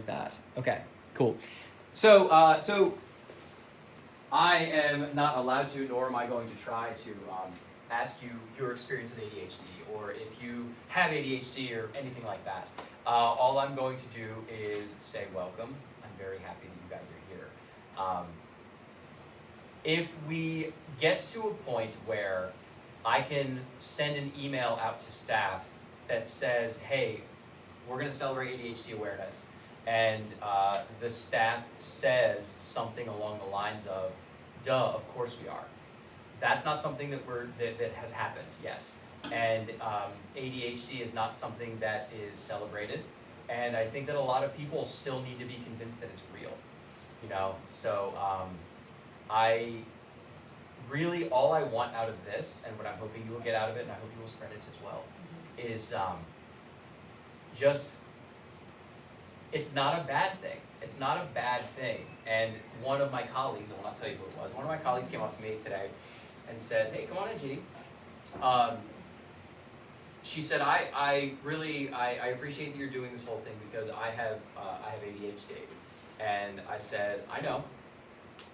like that. Okay, cool. So, so I am not allowed to, nor am I going to try to ask you your experience with ADHD, or if you have ADHD or anything like that. All I'm going to do is say welcome. I'm very happy that you guys are here. If we get to a point where I can send an email out to staff that says, hey, we're going to celebrate ADHD awareness, and the staff says something along the lines of, duh, of course we are. That's not something that that has happened yet. And ADHD is not something that is celebrated. And I think that a lot of people still need to be convinced that it's real. You know, so I really, all I want out of this, and what I'm hoping you will get out of it, and I hope you will spread it as well, is just, it's not a bad thing. It's not a bad thing. And one of my colleagues, I will not tell you who it was, one of my colleagues came up to me today and said, hey, come on in, Jeannie. She said, I really appreciate that you're doing this whole thing because I have ADHD. And I said, I know.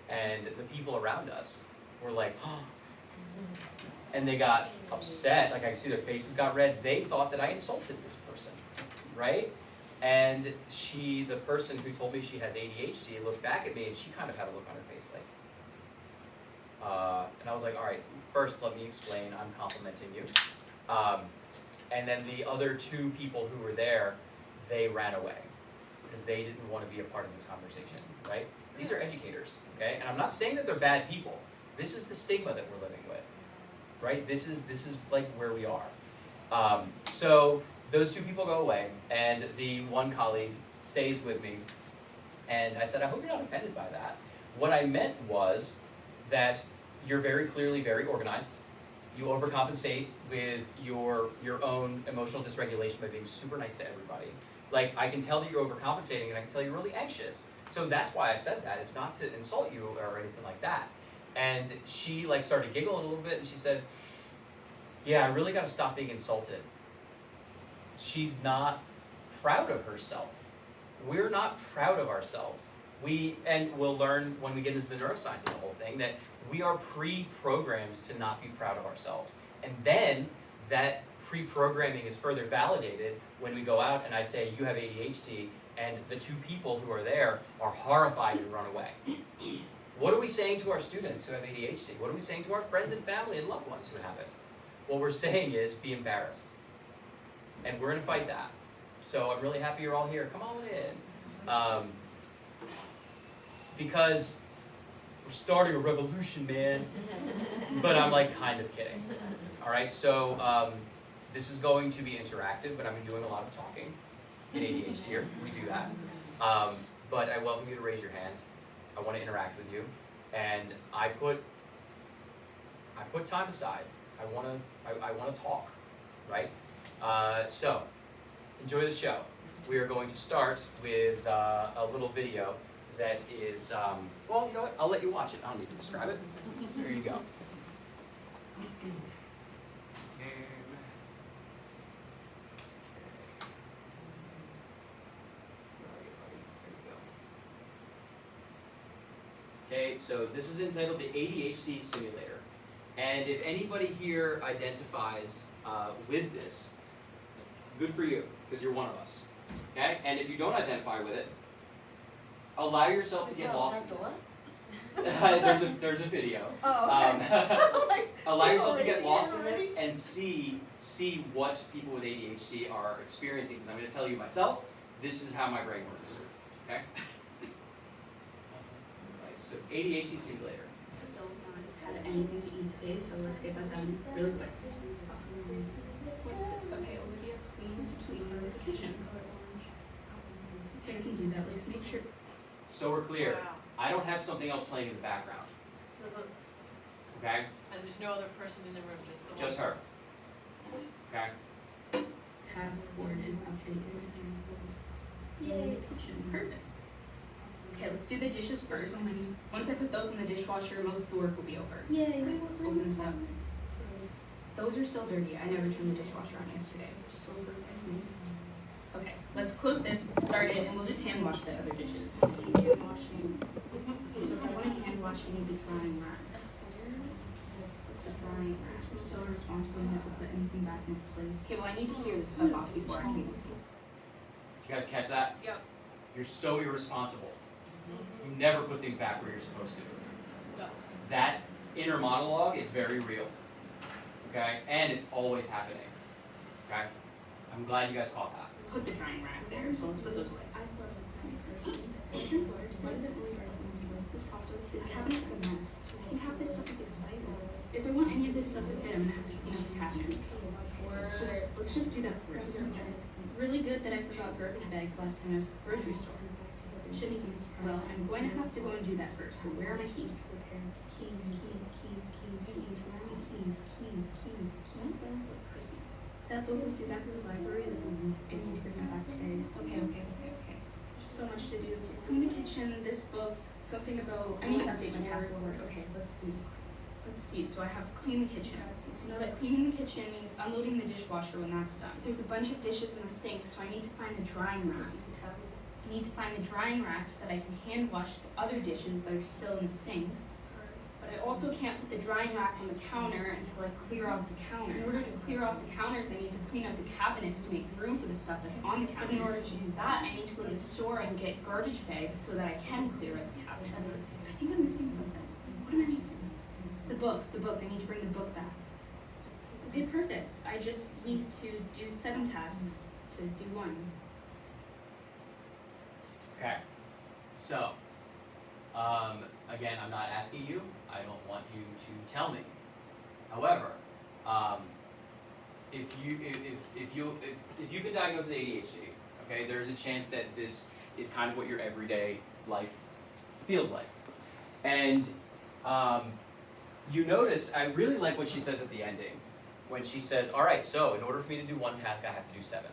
And the people around us were like, oh. And they got upset. Like, I could see their faces got red. They thought that I insulted this person, right? And the person who told me she has ADHD looked back at me and she kind of had a look on her face like, and I was like, all right, first let me explain, I'm complimenting you. And then the other two people who were there, they ran away because they didn't want to be a part of this conversation, right? These are educators, okay? And I'm not saying that they're bad people. This is the stigma that we're living with, right? This is like where we are. So those two people go away, and the one colleague stays with me. And I said, I hope you're not offended by that. What I meant was that you're very clearly very organized. You overcompensate with your own emotional dysregulation by being super nice to everybody. Like, I can tell that you're overcompensating, and I can tell you're really anxious. So that's why I said that. It's not to insult you or anything like that. And she like started giggling a little bit, and she said, yeah, I really got to stop being insulted. She's not proud of herself. We're not proud of ourselves. And we'll learn when we get into the neuroscience of the whole thing that we are pre-programmed to not be proud of ourselves. And then that pre-programming is further validated when we go out and I say, you have ADHD, and the two people who are there are horrified and run away. What are we saying to our students who have ADHD? What are we saying to our friends and family and loved ones who have it? What we're saying is be embarrassed. And we're going to fight that. So I'm really happy you're all here. Come on in. Because we're starting a revolution, man. But I'm like kind of kidding. All right, so this is going to be interactive, but I'm doing a lot of talking in ADHD here. We do that. But I welcome you to raise your hand. I want to interact with you. And I put time aside. I want to talk, right? So enjoy the show. We are going to start with a little video that is, well, you know what? I'll let you watch it. I don't need to describe it. Here you go. Okay, so this is entitled the ADHD Simulator. And if anybody here identifies with this, good for you, because you're one of us. Okay? And if you don't identify with it, allow yourself to get lost in this. There's a video. Oh, okay. Allow yourself to get lost in this and see what people with ADHD are experiencing. Because I'm going to tell you myself, this is how my brain works. Okay? Right, so ADHD Simulator. Still not had anything to eat today, so let's get that done really quick. What's this? Okay, Olivia, please tweet notification. Okay, I can do that. Let's make sure. So we're clear. Wow. I don't have something else playing in the background. Okay? And there's no other person in the room, just the Just her. Okay? Password is updated. Yay, attention. Perfect. Okay, let's do the dishes first. Once I put those in the dishwasher, most of the work will be over. Yay, let's open this up. Those are still dirty. I never turned the dishwasher on yesterday. So for 5 minutes. Okay, let's close this, start it, and we'll just hand wash the other dishes. The hand washing. Okay, so if I want to hand wash, I need the drying rack. The drying rack. I'm so irresponsible and never put anything back in its place. Okay, well I need to clear this stuff off before I can. Did you guys catch that? Yep. You're so irresponsible. You never put things back where you're supposed to. No. That inner monologue is very real. Okay? And it's always happening. Okay? I'm glad you guys caught that. Put the drying rack there, so let's put those away. This cabinet is a mess. I think half this stuff is expired. If I want any of this stuff to fit, I'm gonna have to clean up the cabinets. Let's just do that first. Really good that I forgot garbage bags last time I was at the grocery store. Shouldn't even be surprised. Well, I'm going to have to go and do that first. So where are my keys? Keys. Where are my keys? Keys. Sounds like Christmas. That book was due back in the library. I need to bring that back today. Okay. There's so much to do. So clean the kitchen, this book, something about, I need to update my task board. Okay, let's see. So I have clean the kitchen. You know that cleaning the kitchen means unloading the dishwasher when that's done. There's a bunch of dishes in the sink, so I need to find the drying rack. I need to find the drying rack so that I can hand wash the other dishes that are still in the sink. But I also can't put the drying rack on the counter until I clear off the counters. In order to clear off the counters, I need to clean up the cabinets to make room for the stuff that's on the counter. In order to do that, I need to go to the store and get garbage bags so that I can clear out the cabinets. I think I'm missing something. What am I missing? The book. I need to bring the book back. Okay, perfect. I just need to do 7 tasks to do 1. Okay. So, again, I'm not asking you. I don't want you to tell me. However, if you've been diagnosed with ADHD, okay, there's a chance that this is kind of what your everyday life feels like. And you notice, I really like what she says at the ending, when she says, all right, so in order for me to do 1 task, I have to do 7,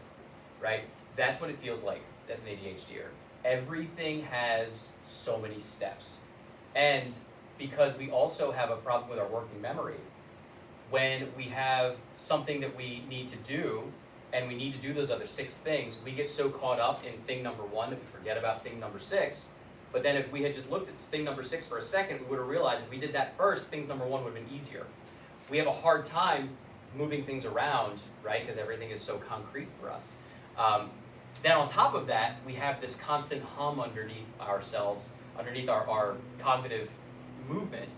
right? That's what it feels like as an ADHDer. Everything has so many steps. And because we also have a problem with our working memory, when we have something that we need to do, and we need to do those other 6 things, we get so caught up in thing number 1 that we forget about thing number 6. But then if we had just looked at thing number 6 for a second, we would have realized if we did that first, things number 1 would have been easier. We have a hard time moving things around, right? Because everything is so concrete for us. Then on top of that, we have this constant hum underneath ourselves, underneath our cognitive movement.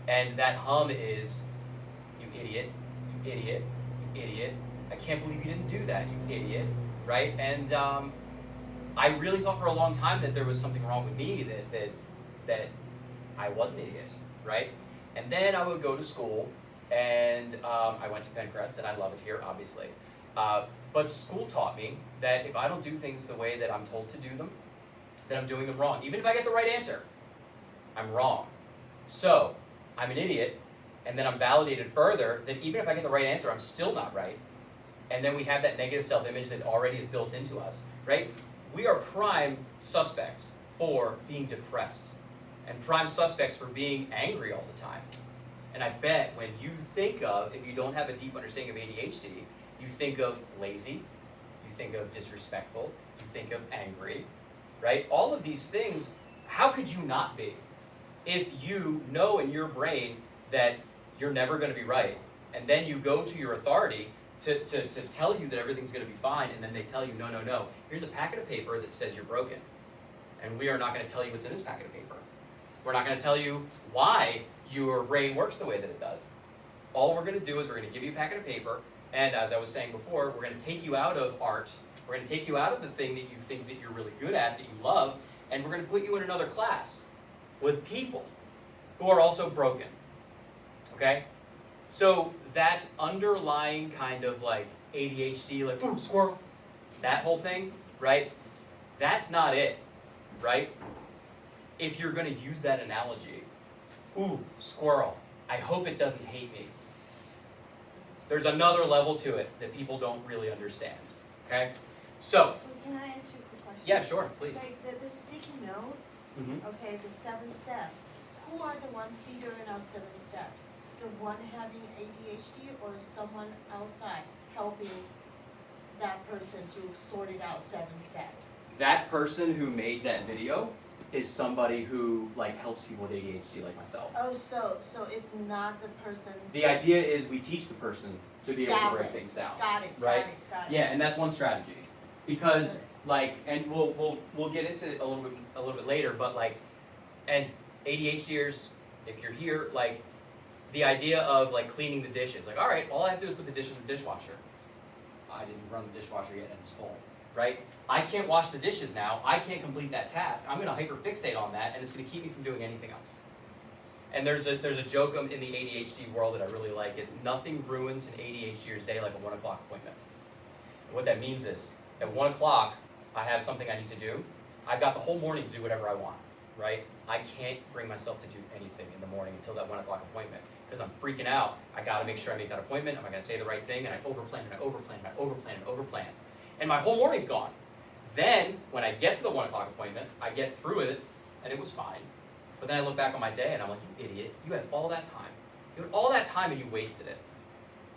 And that hum is, you idiot, you idiot, you idiot. I can't believe you didn't do that, you idiot, right? And I really thought for a long time that there was something wrong with me, that I was an idiot, right? And then I would go to school, and I went to Penncrest, and I love it here, obviously. But school taught me that if I don't do things the way that I'm told to do them, then I'm doing them wrong. Even if I get the right answer, I'm wrong. So, I'm an idiot, and then I'm validated further that even if I get the right answer, I'm still not right. And then we have that negative self-image that already is built into us, right? We are prime suspects for being depressed, and prime suspects for being angry all the time. And I bet when you think of, if you don't have a deep understanding of ADHD, you think of lazy, you think of disrespectful, you think of angry, right? All of these things, how could you not be? If you know in your brain that you're never going to be right, and then you go to your authority to tell you that everything's going to be fine, and then they tell you, no, here's a packet of paper that says you're broken. And we are not going to tell you what's in this packet of paper. We're not going to tell you why your brain works the way that it does. All we're going to do is we're going to give you a packet of paper, and as I was saying before, we're going to take you out of art, we're going to take you out of the thing that you think that you're really good at, that you love, and we're going to put you in another class with people who are also broken, okay? So that underlying kind of like ADHD, like, ooh, squirrel, that whole thing, right? That's not it, right? If you're going to use that analogy, ooh, squirrel, I hope it doesn't hate me. There's another level to it that people don't really understand, okay? So. Can I ask you a quick question? Yeah, sure, please. Like the sticky notes, Mm-hmm. okay, the 7 steps. Who are the one figuring out 7 steps? The one having ADHD or someone outside helping that person to sort it out 7 steps? That person who made that video is somebody who like helps people with ADHD like myself. Oh, so it's not the person. The idea is we teach the person to be able Got to break it. things down. Got it. Right? Got it. Yeah, and that's one strategy. Because like, and we'll get into it a little bit later, but like, and ADHDers, if you're here, like, the idea of like cleaning the dishes, like, all right, all I have to do is put the dishes in the dishwasher. I didn't run the dishwasher yet and it's full, right? I can't wash the dishes now. I can't complete that task. I'm gonna hyperfixate on that and it's gonna keep me from doing anything else. And there's a joke in the ADHD world that I really like. It's nothing ruins an ADHDer's day like a 1 o'clock appointment. And what that means is, at 1 o'clock, I have something I need to do. I've got the whole morning to do whatever I want, right? I can't bring myself to do anything in the morning until that 1 o'clock appointment because I'm freaking out. I gotta make sure I make that appointment. Am I gonna say the right thing? And I overplan and I overplan and I overplan and overplan. And my whole morning's gone. Then, when I get to the 1 o'clock appointment, I get through it and it was fine. But then I look back on my day and I'm like, you idiot, you had all that time. You had all that time and you wasted it,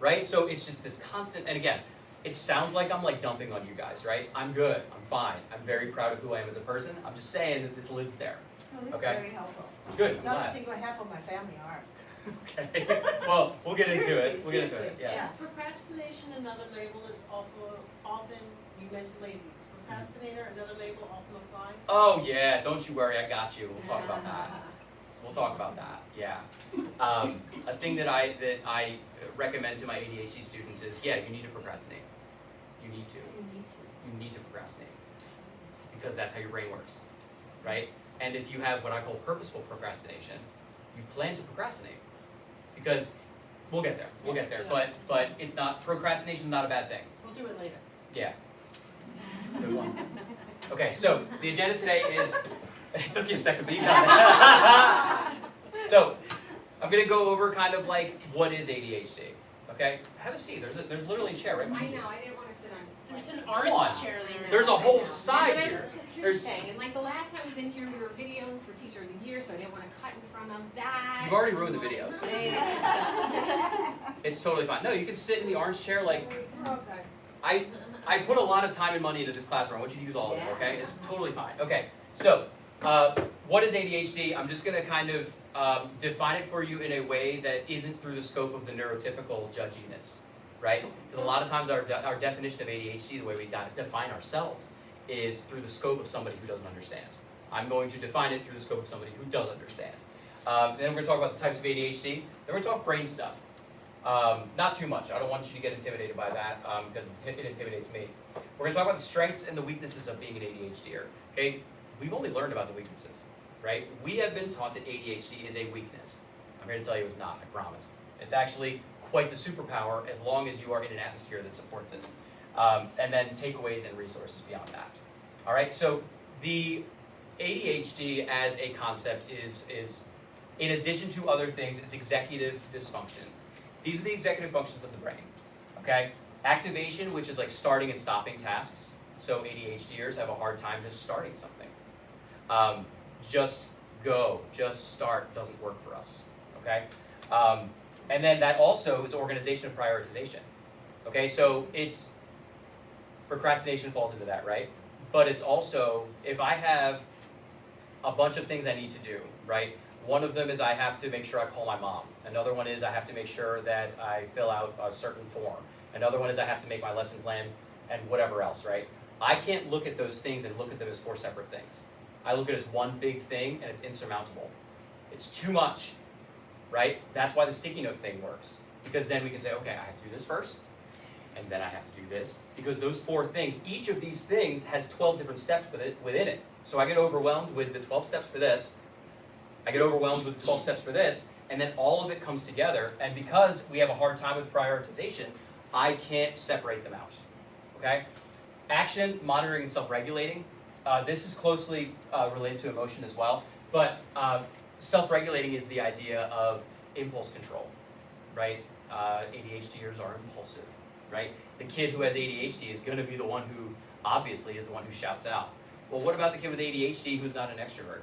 right? So it's just this constant, and again, it sounds like I'm like dumping on you guys, right? I'm good, I'm fine. I'm very proud of who I am as a person. I'm just saying that this lives there. No, this Okay. is very helpful. Good, It's I'm not glad. the thing I have for my family are. Okay, well, we'll get into it. Seriously, We'll get into seriously, it, yes. yeah. Is procrastination another label that's often, you mentioned lazy, is procrastinator another label often applied? Oh yeah, don't you worry, I got you. We'll talk about that. We'll talk about that, yeah. A thing that I recommend to my ADHD students is, yeah, you need to procrastinate. You need to. You need to. You need to procrastinate. Because that's how your brain works, right? And if you have what I call purposeful procrastination, you plan to procrastinate. Because we'll get there, but it's not, procrastination is not a bad thing. We'll do it later. Yeah. Good one. Okay, so the agenda today is, it took you a second, but you got it. So, I'm gonna go over kind of like what is ADHD. Okay? Have a seat. There's literally a chair right I behind you. know, I didn't want to sit on. There's an on. orange chair there. There's a I whole know. side But I here. was- There's- Here's the thing, and like the last time I was in here, we were videoing for Teacher of the Year, so I didn't want to cut in front of that. You've already ruined the video, so Yeah. it's totally fine. No, you can sit in the orange chair like, Okay. I put a lot of time and money into this classroom. I want you to use all of it, Yeah. okay? It's totally fine. Okay, so what is ADHD? I'm just going to kind of define it for you in a way that isn't through the scope of the neurotypical judginess, right? Because a lot of times our definition of ADHD, the way we define ourselves, is through the scope of somebody who doesn't understand. I'm going to define it through the scope of somebody who does understand. Then we're going to talk about the types of ADHD. Then we're going to talk brain stuff. Not too much. I don't want you to get intimidated by that because it intimidates me. We're going to talk about the strengths and the weaknesses of being an ADHDer. Okay, we've only learned about the weaknesses, right? We have been taught that ADHD is a weakness. I'm here to tell you it's not. I promise. It's actually quite the superpower as long as you are in an atmosphere that supports it. And then takeaways and resources beyond that. All right. So the ADHD as a concept is in addition to other things, it's executive dysfunction. These are the executive functions of the brain, okay? Activation, which is like starting and stopping tasks. So ADHDers have a hard time just starting something. Just go, just start doesn't work for us, okay? And then that also is organization and prioritization, okay? So it's, procrastination falls into that, right? But it's also, if I have a bunch of things I need to do, right? One of them is I have to make sure I call my mom. Another one is I have to make sure that I fill out a certain form. Another one is I have to make my lesson plan and whatever else, right? I can't look at those things and look at them as 4 separate things. I look at it as one big thing and it's insurmountable. It's too much, right? That's why the sticky note thing works. Because then we can say, okay, I have to do this first, and then I have to do this. Because those 4 things, each of these things has 12 different steps within it. So I get overwhelmed with the 12 steps for this, I get overwhelmed with 12 steps for this, and then all of it comes together, and because we have a hard time with prioritization, I can't separate them out, okay? Action, monitoring, and self-regulating. This is closely related to emotion as well, but self-regulating is the idea of impulse control, right? ADHDers are impulsive, right? The kid who has ADHD is going to be the one who, obviously, is the one who shouts out. Well, what about the kid with ADHD who's not an extrovert?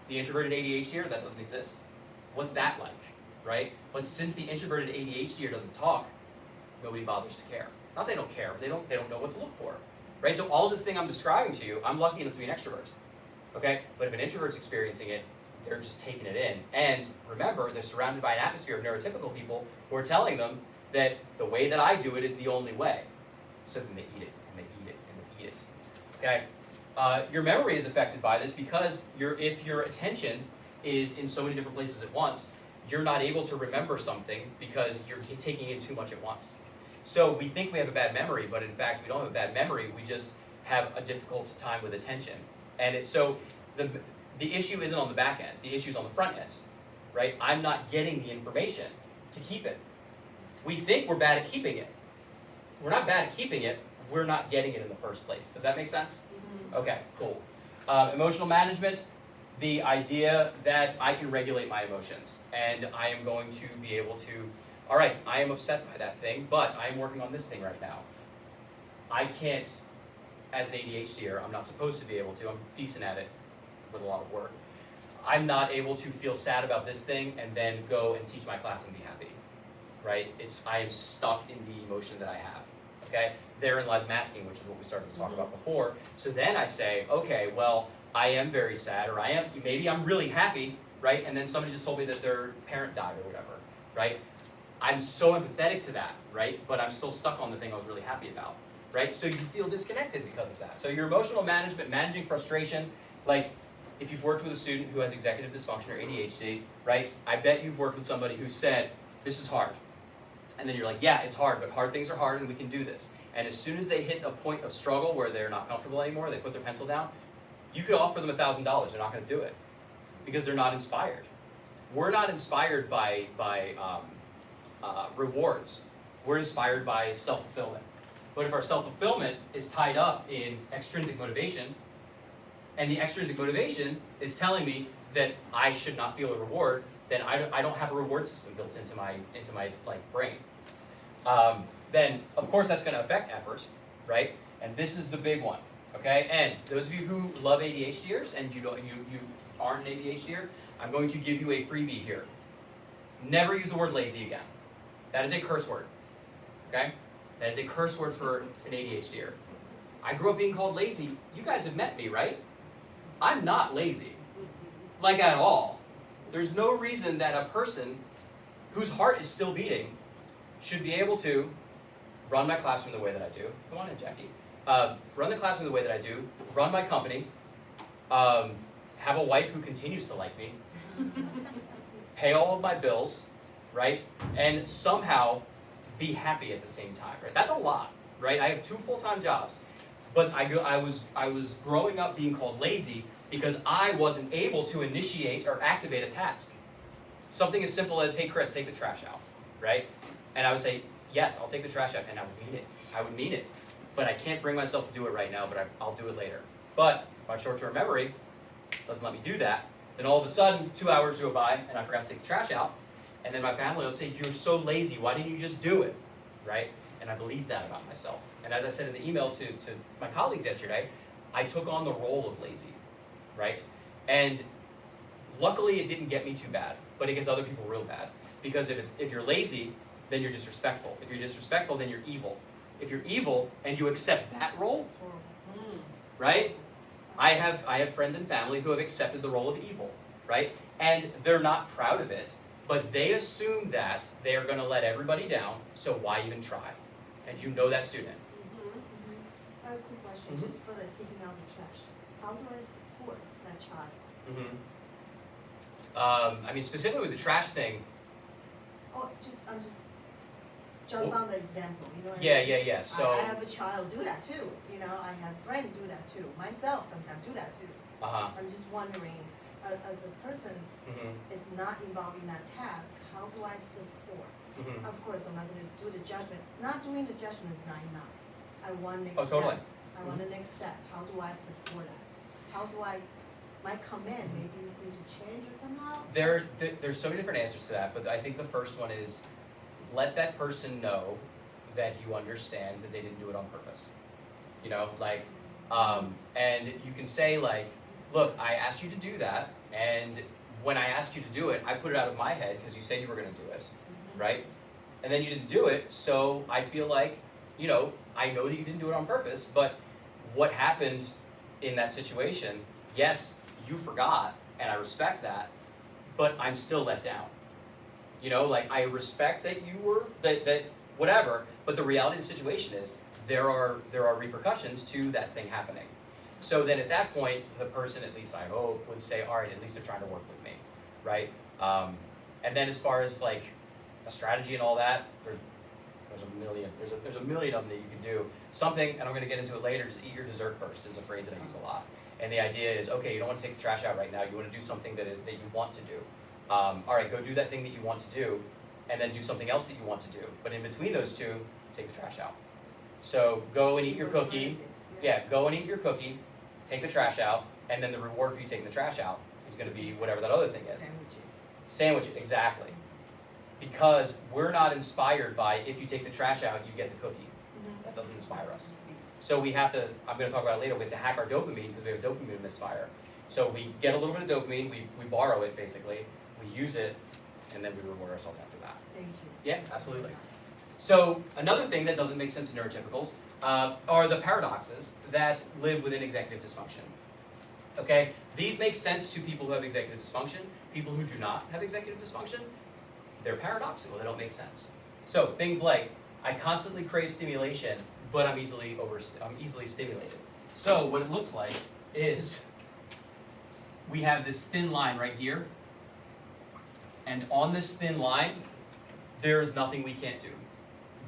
The introverted ADHDer, that doesn't exist. What's that like, right? But since the introverted ADHDer doesn't talk, nobody bothers to care. Not they don't care, they don't know what to look for, right? So all this thing I'm describing to you, I'm lucky enough to be an extrovert, okay? But if an introvert's experiencing it, they're just taking it in. And remember, they're surrounded by an atmosphere of neurotypical people who are telling them that the way that I do it is the only way. So then they eat it, and they eat it, and they eat it, okay? Your memory is affected by this because if your attention is in so many different places at once, you're not able to remember something because you're taking in too much at once. So we think we have a bad memory, but in fact we don't have a bad memory, we just have a difficult time with attention. And so the issue isn't on the back end, the issue is on the front end, right? I'm not getting the information to keep it. We think we're bad at keeping it. We're not bad at keeping it, we're not getting it in the first place. Does that make sense? Okay, cool. Emotional management, the idea that I can regulate my emotions and I am going to be able to, all right, I am upset by that thing, but I am working on this thing right now. I can't, as an ADHDer, I'm not supposed to be able to, I'm decent at it with a lot of work. I'm not able to feel sad about this thing and then go and teach my class and be happy, right? I am stuck in the emotion that I have, okay? Therein lies masking, which is what we started to talk about before. So then I say, okay, well, I am very sad, or maybe I'm really happy, right? And then somebody just told me that their parent died or whatever, right? I'm so empathetic to that, right? But I'm still stuck on the thing I was really happy about, right? So you feel disconnected because of that. So your emotional management, managing frustration, like if you've worked with a student who has executive dysfunction or ADHD, right? I bet you've worked with somebody who said, this is hard. And then you're like, yeah, it's hard, but hard things are hard and we can do this. And as soon as they hit a point of struggle where they're not comfortable anymore, they put their pencil down, you could offer them $1,000, they're not going to do it because they're not inspired. We're not inspired by rewards. We're inspired by self-fulfillment. But if our self-fulfillment is tied up in extrinsic motivation, and the extrinsic motivation is telling me that I should not feel a reward, then I don't have a reward system built into my brain. Then of course that's going to affect effort, right? And this is the big one. Okay, and those of you who love ADHDers and you aren't an ADHDer, I'm going to give you a freebie here. Never use the word lazy again. That is a curse word. Okay, that is a curse word for an ADHDer. I grew up being called lazy. You guys have met me, right? I'm not lazy, like at all. There's no reason that a person whose heart is still beating should be able to run my classroom the way that I do. Come on in, Jackie. Run the classroom the way that I do, run my company, have a wife who continues to like me, pay all of my bills, right? And somehow be happy at the same time, right? That's a lot, right? I have 2 full-time jobs, but I was growing up being called lazy because I wasn't able to initiate or activate a task. Something as simple as, hey, Chris, take the trash out, right? And I would say, yes, I'll take the trash out, and I would mean it. I would mean it. But I can't bring myself to do it right now, but I'll do it later. But my short-term memory doesn't let me do that. Then all of a sudden, 2 hours go by, and I forgot to take the trash out. And then my family will say, you're so lazy, why didn't you just do it, right? And I believe that about myself. And as I said in the email to my colleagues yesterday, I took on the role of lazy, right? And luckily it didn't get me too bad, but it gets other people real bad. Because if you're lazy, then you're disrespectful. If you're disrespectful, then you're evil. If you're evil and you accept that role, right? I have friends and family who have accepted the role of evil, right? And they're not proud of it, but they assume that they are going to let everybody down, so why even try? And you know that student. I have a quick question, just for the taking out the trash. How do I support that child? I mean, specifically with the trash thing. Oh, I'm just jump on the example, you know what Yeah, I mean? yeah. So I have a child do that too, you know, I have friends do that too, myself sometimes do that too. I'm just wondering, as a person is not involved in that task, how do I support? Of course, I'm not going to do the judgment. Not doing the judgment is not enough. I want next totally. step. I want the next step. How do I support that? How do my command maybe need to change or somehow? There's so many different answers to that, but I think the first one is let that person know that you understand that they didn't do it on purpose. You know, like, and you can say like, look, I asked you to do that, and when I asked you to do it, I put it out of my head because you said you were going to do it, right? And then you didn't do it, so I feel like you know, I know that you didn't do it on purpose, but what happened in that situation, yes, you forgot, and I respect that, but I'm still let down. You know, like, I respect that you were, that whatever, but the reality of the situation is there are repercussions to that thing happening. So then at that point, the person, at least I hope, would say, all right, at least they're trying to work with me, right? And then as far as like a strategy and all that, there's a million of them that you can do. Something, and I'm going to get into it later, just eat your dessert first is a phrase that I use a lot. And the idea is, okay, you don't want to take the trash out right now, you want to do something that you want to do. All right, go do that thing that you want to do, and then do something else that you want to do. But in between those two, take the trash out. So go and eat your cookie. Yeah, go and eat your cookie, take the trash out, and then the reward for you taking the trash out is going to be whatever that other thing is. Sandwich it, exactly. Because we're not inspired by, if you take the trash out, you get the cookie. That doesn't inspire us. So we have to, I'm going to talk about it later, we have to hack our dopamine because we have dopamine misfire. So we get a little bit of dopamine, we borrow it basically, we use it, and then we reward ourselves after that. Thank you. Yeah, absolutely. So another thing that doesn't make sense to neurotypicals are the paradoxes that live within executive dysfunction. Okay, these make sense to people who have executive dysfunction. People who do not have executive dysfunction, they're paradoxical, they don't make sense. So things like, I constantly crave stimulation, but I'm easily stimulated. So what it looks like is we have this thin line right here, and on this thin line, there's nothing we can't do.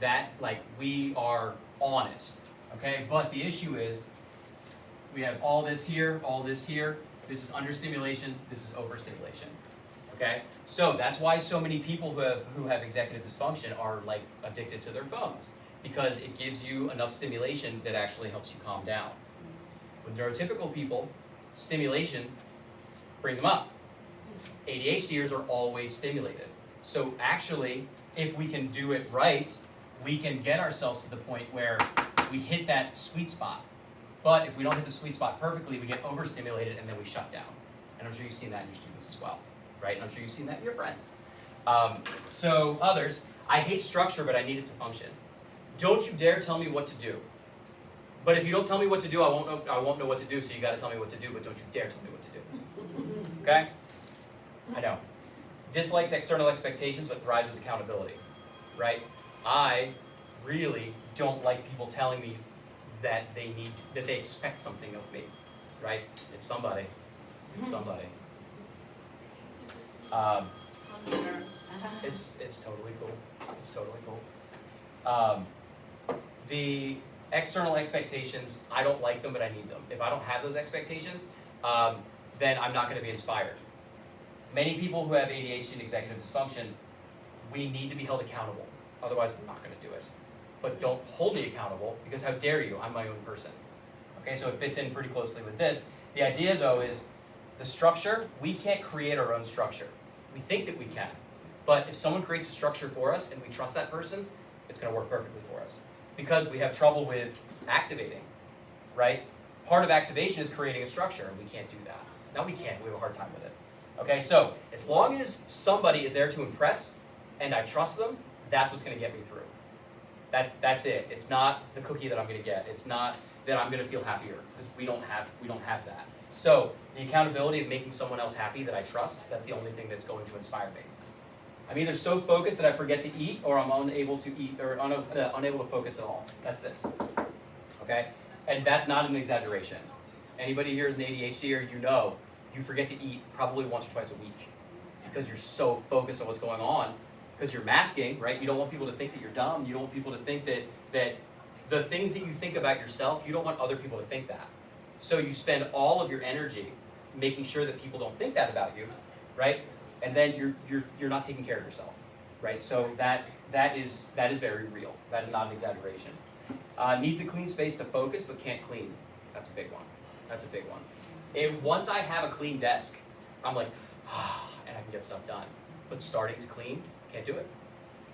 That, like, we are on it, okay? But the issue is, we have all this here, this is understimulation, this is overstimulation, okay? So that's why so many people who have executive dysfunction are, like, addicted to their phones, because it gives you enough stimulation that actually helps you calm down. With neurotypical people, stimulation brings them up. ADHDers are always stimulated. So actually, if we can do it right, we can get ourselves to the point where we hit that sweet spot. But if we don't hit the sweet spot perfectly, we get overstimulated and then we shut down. And I'm sure you've seen that in your students as well, right? And I'm sure you've seen that in your friends. So others, I hate structure, but I need it to function. Don't you dare tell me what to do. But if you don't tell me what to do, I won't know what to do, so you gotta tell me what to do, but don't you dare tell me what to do. Okay? I know. Dislikes external expectations, but thrives with accountability, right? I really don't like people telling me that they expect something of me, right? It's somebody. It's somebody. It's totally cool. It's totally cool. The external expectations, I don't like them, but I need them. If I don't have those expectations, then I'm not going to be inspired. Many people who have ADHD and executive dysfunction, we need to be held accountable. Otherwise, we're not going to do it. But don't hold me accountable, because how dare you? I'm my own person. Okay, so it fits in pretty closely with this. The idea, though, is the structure, we can't create our own structure. We think that we can. But if someone creates a structure for us and we trust that person, it's going to work perfectly for us. Because we have trouble with activating, right? Part of activation is creating a structure, and we can't do that. No, we can't. We have a hard time with it. Okay, so as long as somebody is there to impress and I trust them, that's what's going to get me through. That's it. It's not the cookie that I'm going to get. It's not that I'm going to feel happier, because we don't have that. So the accountability of making someone else happy that I trust, that's the only thing that's going to inspire me. I'm either so focused that I forget to eat, or I'm unable to eat, or unable to focus at all. That's this. Okay, and that's not an exaggeration. Anybody here is an ADHD, you know, you forget to eat probably once or twice a week because you're so focused on what's going on. Because you're masking, right? You don't want people to think that you're dumb. You don't want people to think that the things that you think about yourself, you don't want other people to think that. So you spend all of your energy making sure that people don't think that about you, right? And then you're not taking care of yourself, right? So that is very real. That is not an exaggeration. Needs a clean space to focus, but can't clean. That's a big one. That's a big one. Once I have a clean desk, I'm like, and I can get stuff done. But starting to clean, can't do it.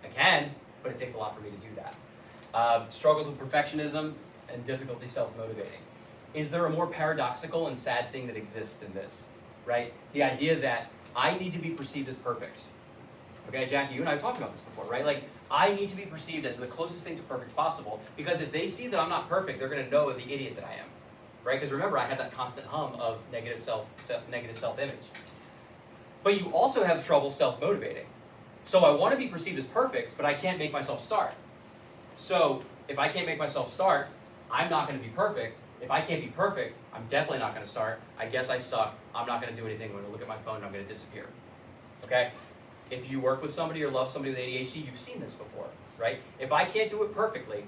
I can, but it takes a lot for me to do that. Struggles with perfectionism and difficulty self-motivating. Is there a more paradoxical and sad thing that exists than this, right? The idea that I need to be perceived as perfect. Okay, Jackie, you and I have talked about this before, right? Like, I need to be perceived as the closest thing to perfect possible, because if they see that I'm not perfect, they're going to know the idiot that I am, right? Because remember, I had that constant hum of negative self-image. But you also have trouble self-motivating. So I want to be perceived as perfect, but I can't make myself start. So if I can't make myself start, I'm not going to be perfect. If I can't be perfect, I'm definitely not going to start. I guess I suck. I'm not going to do anything. I'm going to look at my phone and I'm going to disappear. Okay? If you work with somebody or love somebody with ADHD, you've seen this before, right? If I can't do it perfectly,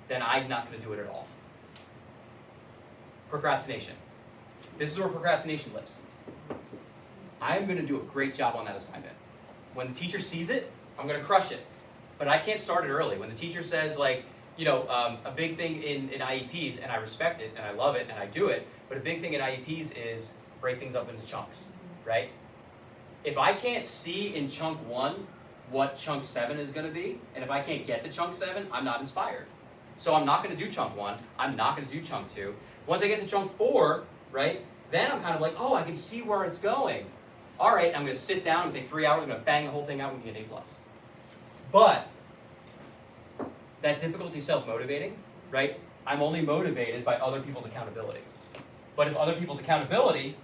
then I'm not going to do it at all. Procrastination. This is where procrastination lives. I'm going to do a great job on that assignment. When the teacher sees it, I'm going to crush it. But I can't start it early. When the teacher says, like, you know, a big thing in IEPs, and I respect it, and I love it, and I do it, but a big thing in IEPs is break things up into chunks, right? If I can't see in chunk 1 what chunk 7 is going to be, and if I can't get to chunk 7, I'm not inspired. So I'm not going to do chunk 1. I'm not going to do chunk 2. Once I get to chunk 4, right, then I'm kind of like, oh, I can see where it's going. All right, I'm going to sit down and take 3 hours. I'm going to bang the whole thing out and get an A+. But that difficulty self-motivating, right? I'm only motivated by other people's accountability. But if other people's accountability,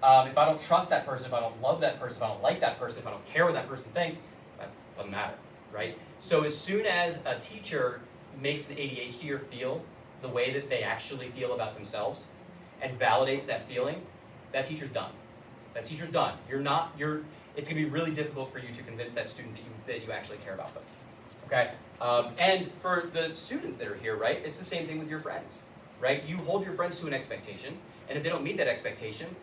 if I don't trust that person, if I don't love that person, if I don't like that person, if I don't care what that person thinks, that doesn't matter, right? So as soon as a teacher makes an ADHDer feel the way that they actually feel about themselves and validates that feeling, that teacher's done. That teacher's done. It's going to be really difficult for you to convince that student that you actually care about them. Okay? And for the students that are here, right, it's the same thing with your friends, right? You hold your friends to an expectation, and if they don't meet that expectation,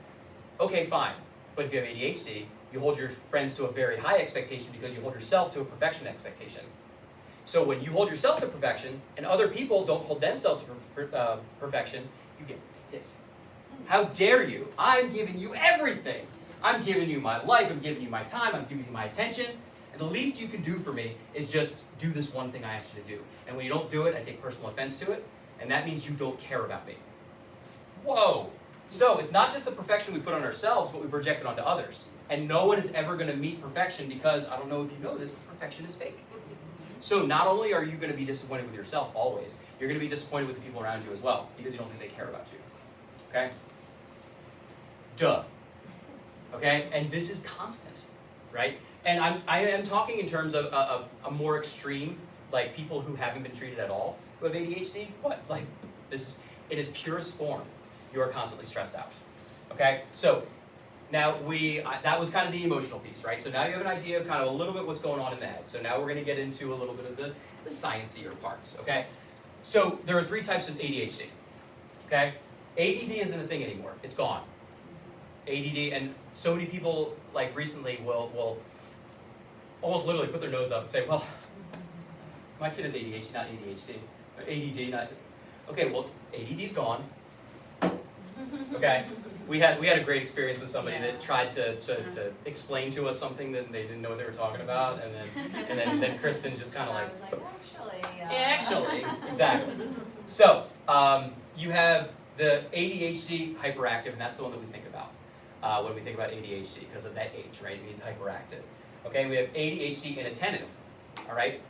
okay, fine. But if you have ADHD, you hold your friends to a very high expectation because you hold yourself to a perfection expectation. So when you hold yourself to perfection, and other people don't hold themselves to perfection, you get pissed. How dare you? I'm giving you everything. I'm giving you my life, I'm giving you my time, I'm giving you my attention, and the least you can do for me is just do this one thing I asked you to do. And when you don't do it, I take personal offense to it, and that means you don't care about me. Whoa! So it's not just the perfection we put on ourselves, but we project it onto others. And no one is ever going to meet perfection because, I don't know if you know this, but perfection is fake. So not only are you going to be disappointed with yourself always, you're going to be disappointed with the people around you as well, because you don't think they care about you. Okay? Duh. Okay? And this is constant, right? And I am talking in terms of a more extreme, like people who haven't been treated at all who have ADHD. But like, this is, in its purest form, you are constantly stressed out. Okay? So now that was kind of the emotional piece, right? So now you have an idea of kind of a little bit what's going on in the head. So now we're going to get into a little bit of the sciencier parts, okay? So there are 3 types of ADHD, okay? ADD isn't a thing anymore. It's gone. ADD, and so many people, like recently, will almost literally put their nose up and say, well, my kid has ADHD, not ADHD. Or ADD, not... Okay, well, ADD's gone. Okay? We had a great experience with somebody that tried to explain to us something that they didn't know what they were talking about, and then Kristen just kind of like... I was like, actually, exactly. So, you have the ADHD hyperactive, and that's the one that we think about when we think about ADHD, because of that H, right? It means hyperactive. Okay, we have ADHD inattentive, all right?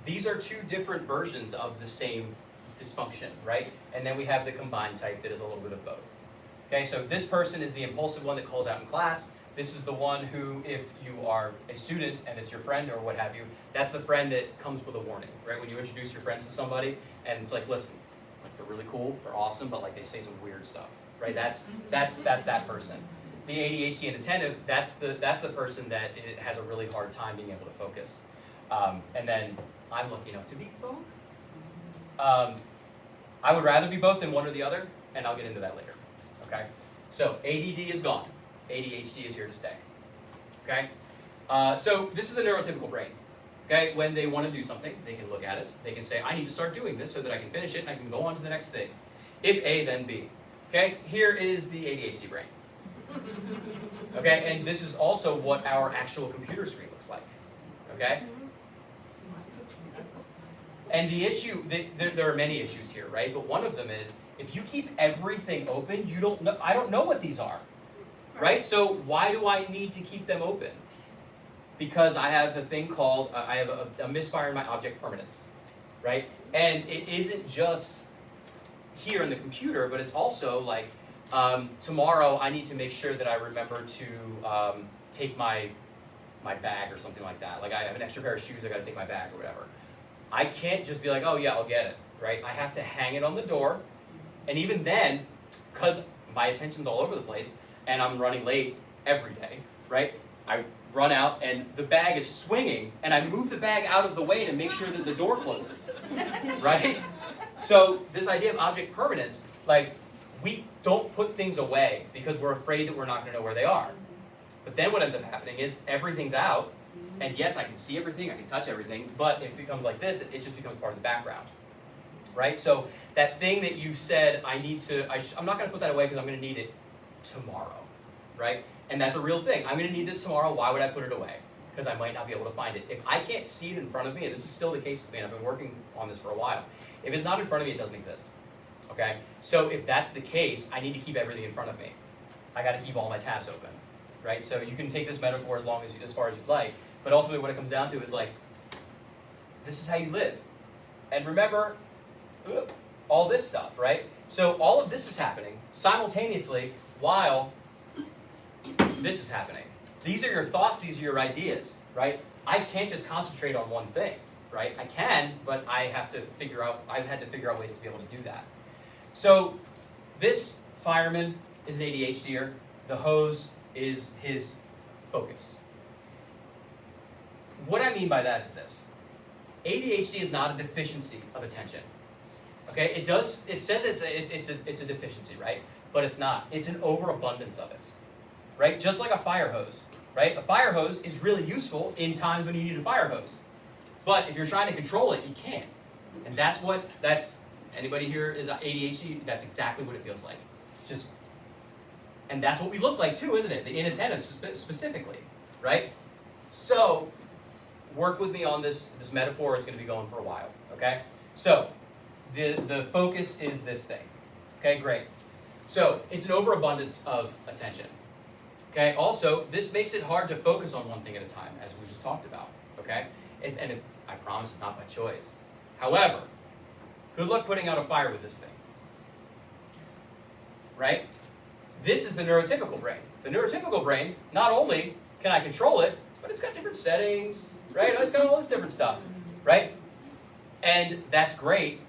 These are 2 different versions of the same dysfunction, right? And then we have the combined type that is a little bit of both. Okay, so this person is the impulsive one that calls out in class. This is the one who, if you are a student and it's your friend or what have you, that's the friend that comes with a warning, right? When you introduce your friends to somebody and it's like, listen, like they're really cool, they're awesome, but like they say some weird stuff, right? That's that person. The ADHD inattentive, that's the person that has a really hard time being able to focus. And then I'm lucky enough to be both. I would rather be both than one or the other, and I'll get into that later. Okay? So ADD is gone. ADHD is here to stay. Okay? So this is the neurotypical brain. Okay? When they want to do something, they can look at it. They can say, I need to start doing this so that I can finish it and I can go on to the next thing. If A, then B. Okay? Here is the ADHD brain. Okay? And this is also what our actual computer screen looks like. Okay? And the issue, there are many issues here, right? But one of them is, if you keep everything open, you don't know, I don't know what these are, right? So why do I need to keep them open? because I have a thing called, I have a misfire in my object permanence, right? And it isn't just here in the computer, but it's also like, tomorrow I need to make sure that I remember to take my bag or something like that. Like I have an extra pair of shoes, I gotta take my bag or whatever. I can't just be like, oh yeah, I'll get it, right? I have to hang it on the door, and even then, because my attention's all over the place, and I'm running late every day, right? I run out, and the bag is swinging, and I move the bag out of the way to make sure that the door closes, right? So this idea of object permanence, like, we don't put things away because we're afraid that we're not gonna know where they are. But then what ends up happening is everything's out, and yes, I can see everything, I can touch everything, but it becomes like this, it just becomes part of the background, right? So that thing that you said, I'm not gonna put that away because I'm gonna need it tomorrow, right? And that's a real thing. I'm gonna need this tomorrow, why would I put it away? Because I might not be able to find it. If I can't see it in front of me, and this is still the case with me, and I've been working on this for a while, if it's not in front of me, it doesn't exist, okay? So if that's the case, I need to keep everything in front of me. I gotta keep all my tabs open, right? So you can take this metaphor as far as you'd like, but ultimately what it comes down to is like, this is how you live. And remember, all this stuff, right? So all of this is happening simultaneously while this is happening. These are your thoughts, these are your ideas, right? I can't just concentrate on one thing, right? I can, but I've had to figure out ways to be able to do that. So this fireman is an ADHDer. The hose is his focus. What I mean by that is this. ADHD is not a deficiency of attention. Okay? It says it's a deficiency, right? But it's not. It's an overabundance of it. Right? Just like a fire hose, right? A fire hose is really useful in times when you need a fire hose. But if you're trying to control it, you can't. And anybody here is ADHD, that's exactly what it feels like. And that's what we look like too, isn't it? The inattentive specifically, right? So, work with me on this metaphor. It's going to be going for a while, okay? So, the focus is this thing. Okay, great. So, it's an overabundance of attention. Okay, also, this makes it hard to focus on one thing at a time, as we just talked about, okay? I promise it's not by choice. However, good luck putting out a fire with this thing, right? This is the neurotypical brain. The neurotypical brain, not only can I control it, but it's got different settings, right? It's got all this different stuff, right? And that's great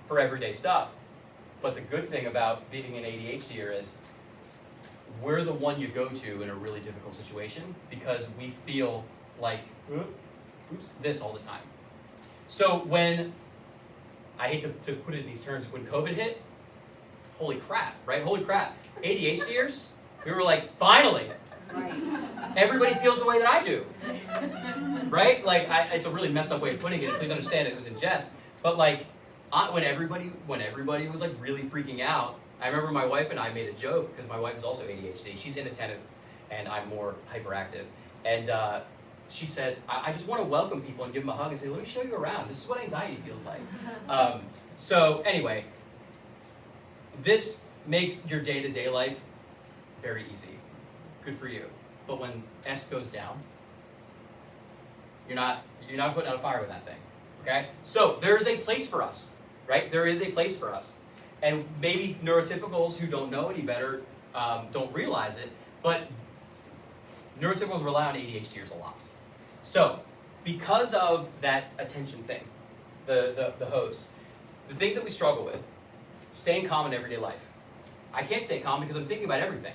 for everyday stuff. But the good thing about being an ADHDer is we're the one you go to in a really difficult situation because we feel like, this all the time. So when, I hate to put it in these terms, when COVID hit, holy crap, right? Holy crap. ADHDers, we were like, finally, Right. everybody feels the way that I do, right? Like, it's a really messed up way of putting it. Please understand it was in jest. But like, when everybody was like really freaking out, I remember my wife and I made a joke because my wife is also ADHD. She's inattentive, and I'm more hyperactive. And she said, I just want to welcome people and give them a hug and say, let me show you around. This is what anxiety feels like. So anyway, this makes your day-to-day life very easy. Good for you. But when S goes down, you're not putting out a fire with that thing. Okay? So there's a place for us, right? There is a place for us. And maybe neurotypicals who don't know any better don't realize it, but neurotypicals rely on ADHDers a lot. So, because of that attention thing, the hose, the things that we struggle with, staying calm in everyday life. I can't stay calm because I'm thinking about everything,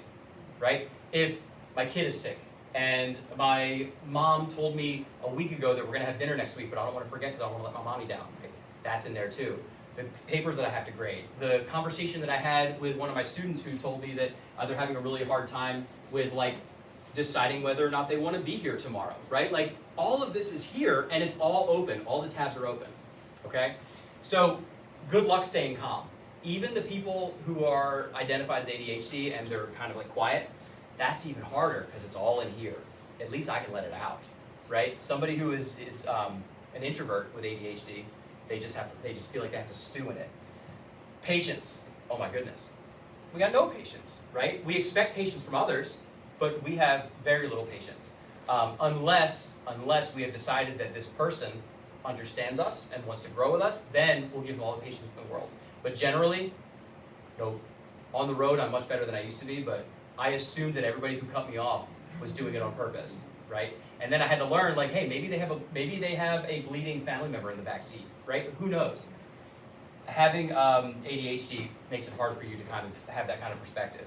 right? If my kid is sick and my mom told me a week ago that we're gonna have dinner next week, but I don't wanna forget because I don't wanna let my mommy down, right? That's in there too. The papers that I have to grade, the conversation that I had with one of my students who told me that they're having a really hard time with like deciding whether or not they want to be here tomorrow, right? Like all of this is here and it's all open. All the tabs are open, okay? So good luck staying calm. Even the people who are identified as ADHD and they're kind of like quiet, that's even harder because it's all in here. At least I can let it out, right? Somebody who is an introvert with ADHD, they just feel like they have to stew in it. Patience, oh my goodness. We got no patience, right? We expect patience from others, but we have very little patience. Unless we have decided that this person understands us and wants to grow with us, then we'll give them all the patience in the world. But generally, no. On the road, I'm much better than I used to be, but I assumed that everybody who cut me off was doing it on purpose, right? And then I had to learn, like, hey, maybe they have a bleeding family member in the back seat, right? Who knows? Having ADHD makes it hard for you to kind of have that kind of perspective.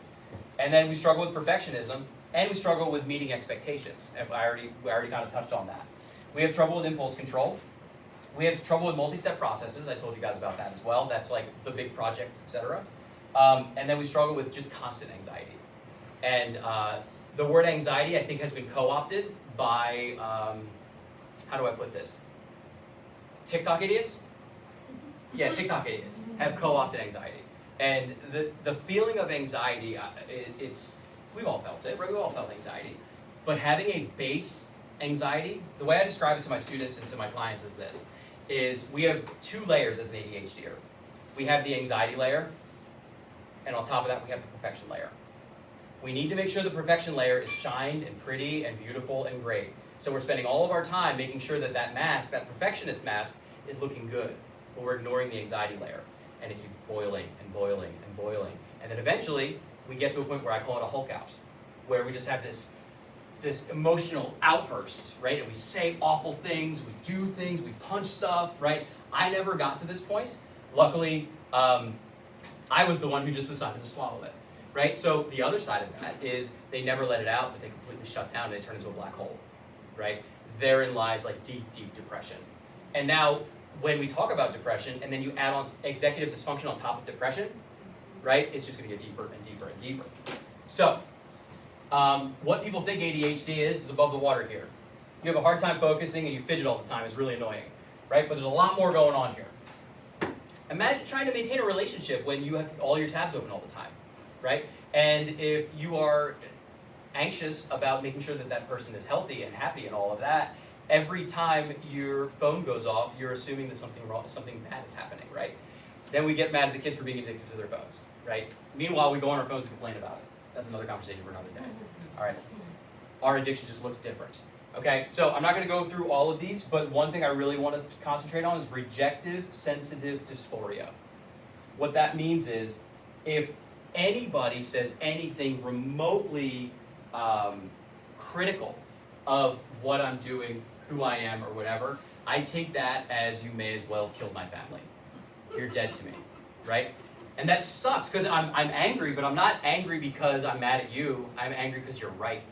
And then we struggle with perfectionism, and we struggle with meeting expectations. And we already kind of touched on that. We have trouble with impulse control. We have trouble with multi-step processes. I told you guys about that as well. That's like the big projects, etc. And then we struggle with just constant anxiety. And the word anxiety, I think, has been co-opted by, how do I put this? TikTok idiots? Yeah, TikTok idiots have co-opted anxiety. And the feeling of anxiety, we've all felt it, right? We've all felt anxiety. But having a base anxiety, the way I describe it to my students and to my clients is this, is we have two layers as an ADHDer. We have the anxiety layer, and on top of that, we have the perfection layer. We need to make sure the perfection layer is shined and pretty and beautiful and great. So we're spending all of our time making sure that that mask, that perfectionist mask, is looking good, but we're ignoring the anxiety layer. And it keeps boiling and boiling and boiling. And then eventually, we get to a point where I call it a Hulk out, where we just have this emotional outburst, right? And we say awful things, we do things, we punch stuff, right? I never got to this point. Luckily, I was the one who just decided to swallow it, right? So the other side of that is they never let it out, but they completely shut down and they turn into a black hole, right? Therein lies like deep, deep depression. And now, when we talk about depression, and then you add on executive dysfunction on top of depression, right? It's just going to get deeper and deeper and deeper. So, what people think ADHD is above the water here. You have a hard time focusing and you fidget all the time. It's really annoying, right? But there's a lot more going on here. Imagine trying to maintain a relationship when you have all your tabs open all the time, right? And if you are anxious about making sure that that person is healthy and happy and all of that, every time your phone goes off, you're assuming that something bad is happening, right? Then we get mad at the kids for being addicted to their phones, right? Meanwhile, we go on our phones and complain about it. That's another conversation for another day. All right. Our addiction just looks different. Okay, so I'm not going to go through all of these, but one thing I really want to concentrate on is rejective sensitive dysphoria. What that means is if anybody says anything remotely critical of what I'm doing, who I am, or whatever, I take that as you may as well have killed my family. You're dead to me, right? And that sucks because I'm angry, but I'm not angry because I'm mad at you. I'm angry because you're right.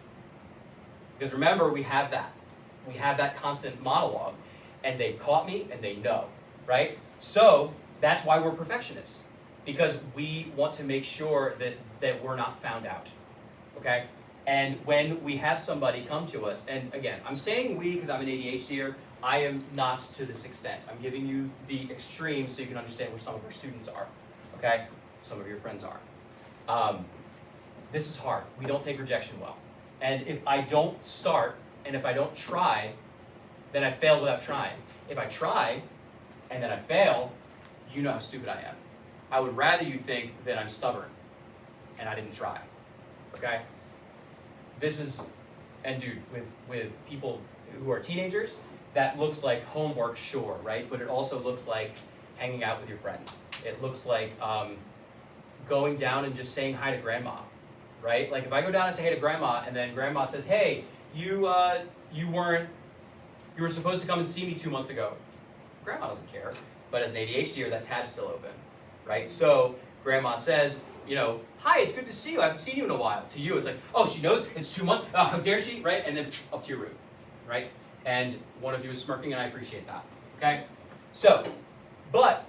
Because remember, we have that constant monologue, and they caught me and they know, right? So that's why we're perfectionists, because we want to make sure that we're not found out, okay? And when we have somebody come to us, and again, I'm saying we because I'm an ADHDer, I am not to this extent. I'm giving you the extreme so you can understand where some of our students are, okay? Some of your friends are. This is hard. We don't take rejection well. And if I don't start, and if I don't try, then I fail without trying. If I try, and then I fail, you know how stupid I am. I would rather you think that I'm stubborn, and I didn't try, okay? This is, and dude, with people who are teenagers, that looks like homework, sure, right? But it also looks like hanging out with your friends. It looks like going down and just saying hi to grandma, right? Like if I go down and say hey to grandma, and then grandma says, hey, you were supposed to come and see me 2 months ago. Grandma doesn't care, but as an ADHDer, that tab's still open, right? So grandma says, you know, hi, it's good to see you. I haven't seen you in a while. To you, it's like, oh, she knows it's 2 months. Oh, how dare she, right? And then up to your room, right? And one of you is smirking, and I appreciate that, okay? So, but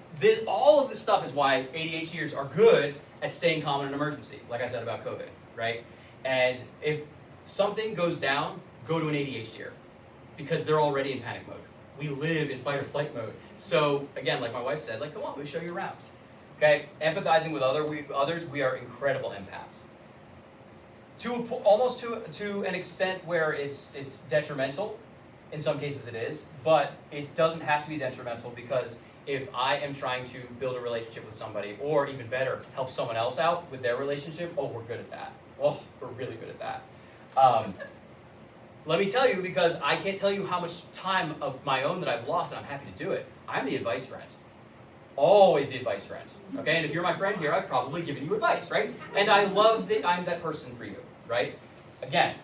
all of this stuff is why ADHDers are good at staying calm in an emergency, like I said about COVID, right? And if something goes down, go to an ADHDer, because they're already in panic mode. We live in fight or flight mode. So, again, like my wife said, like, come on, let me show you around. Okay, empathizing with others, we are incredible empaths. Almost to an extent where it's detrimental. In some cases it is, but it doesn't have to be detrimental, because if I am trying to build a relationship with somebody, or even better, help someone else out with their relationship, oh, we're good at that. Oh, we're really good at that. let me tell you, because I can't tell you how much time of my own that I've lost, and I'm happy to do it. I'm the advice friend. Always the advice friend. Okay, and if you're my friend here, I've probably given you advice, right? And I love that I'm that person for you, right? Again,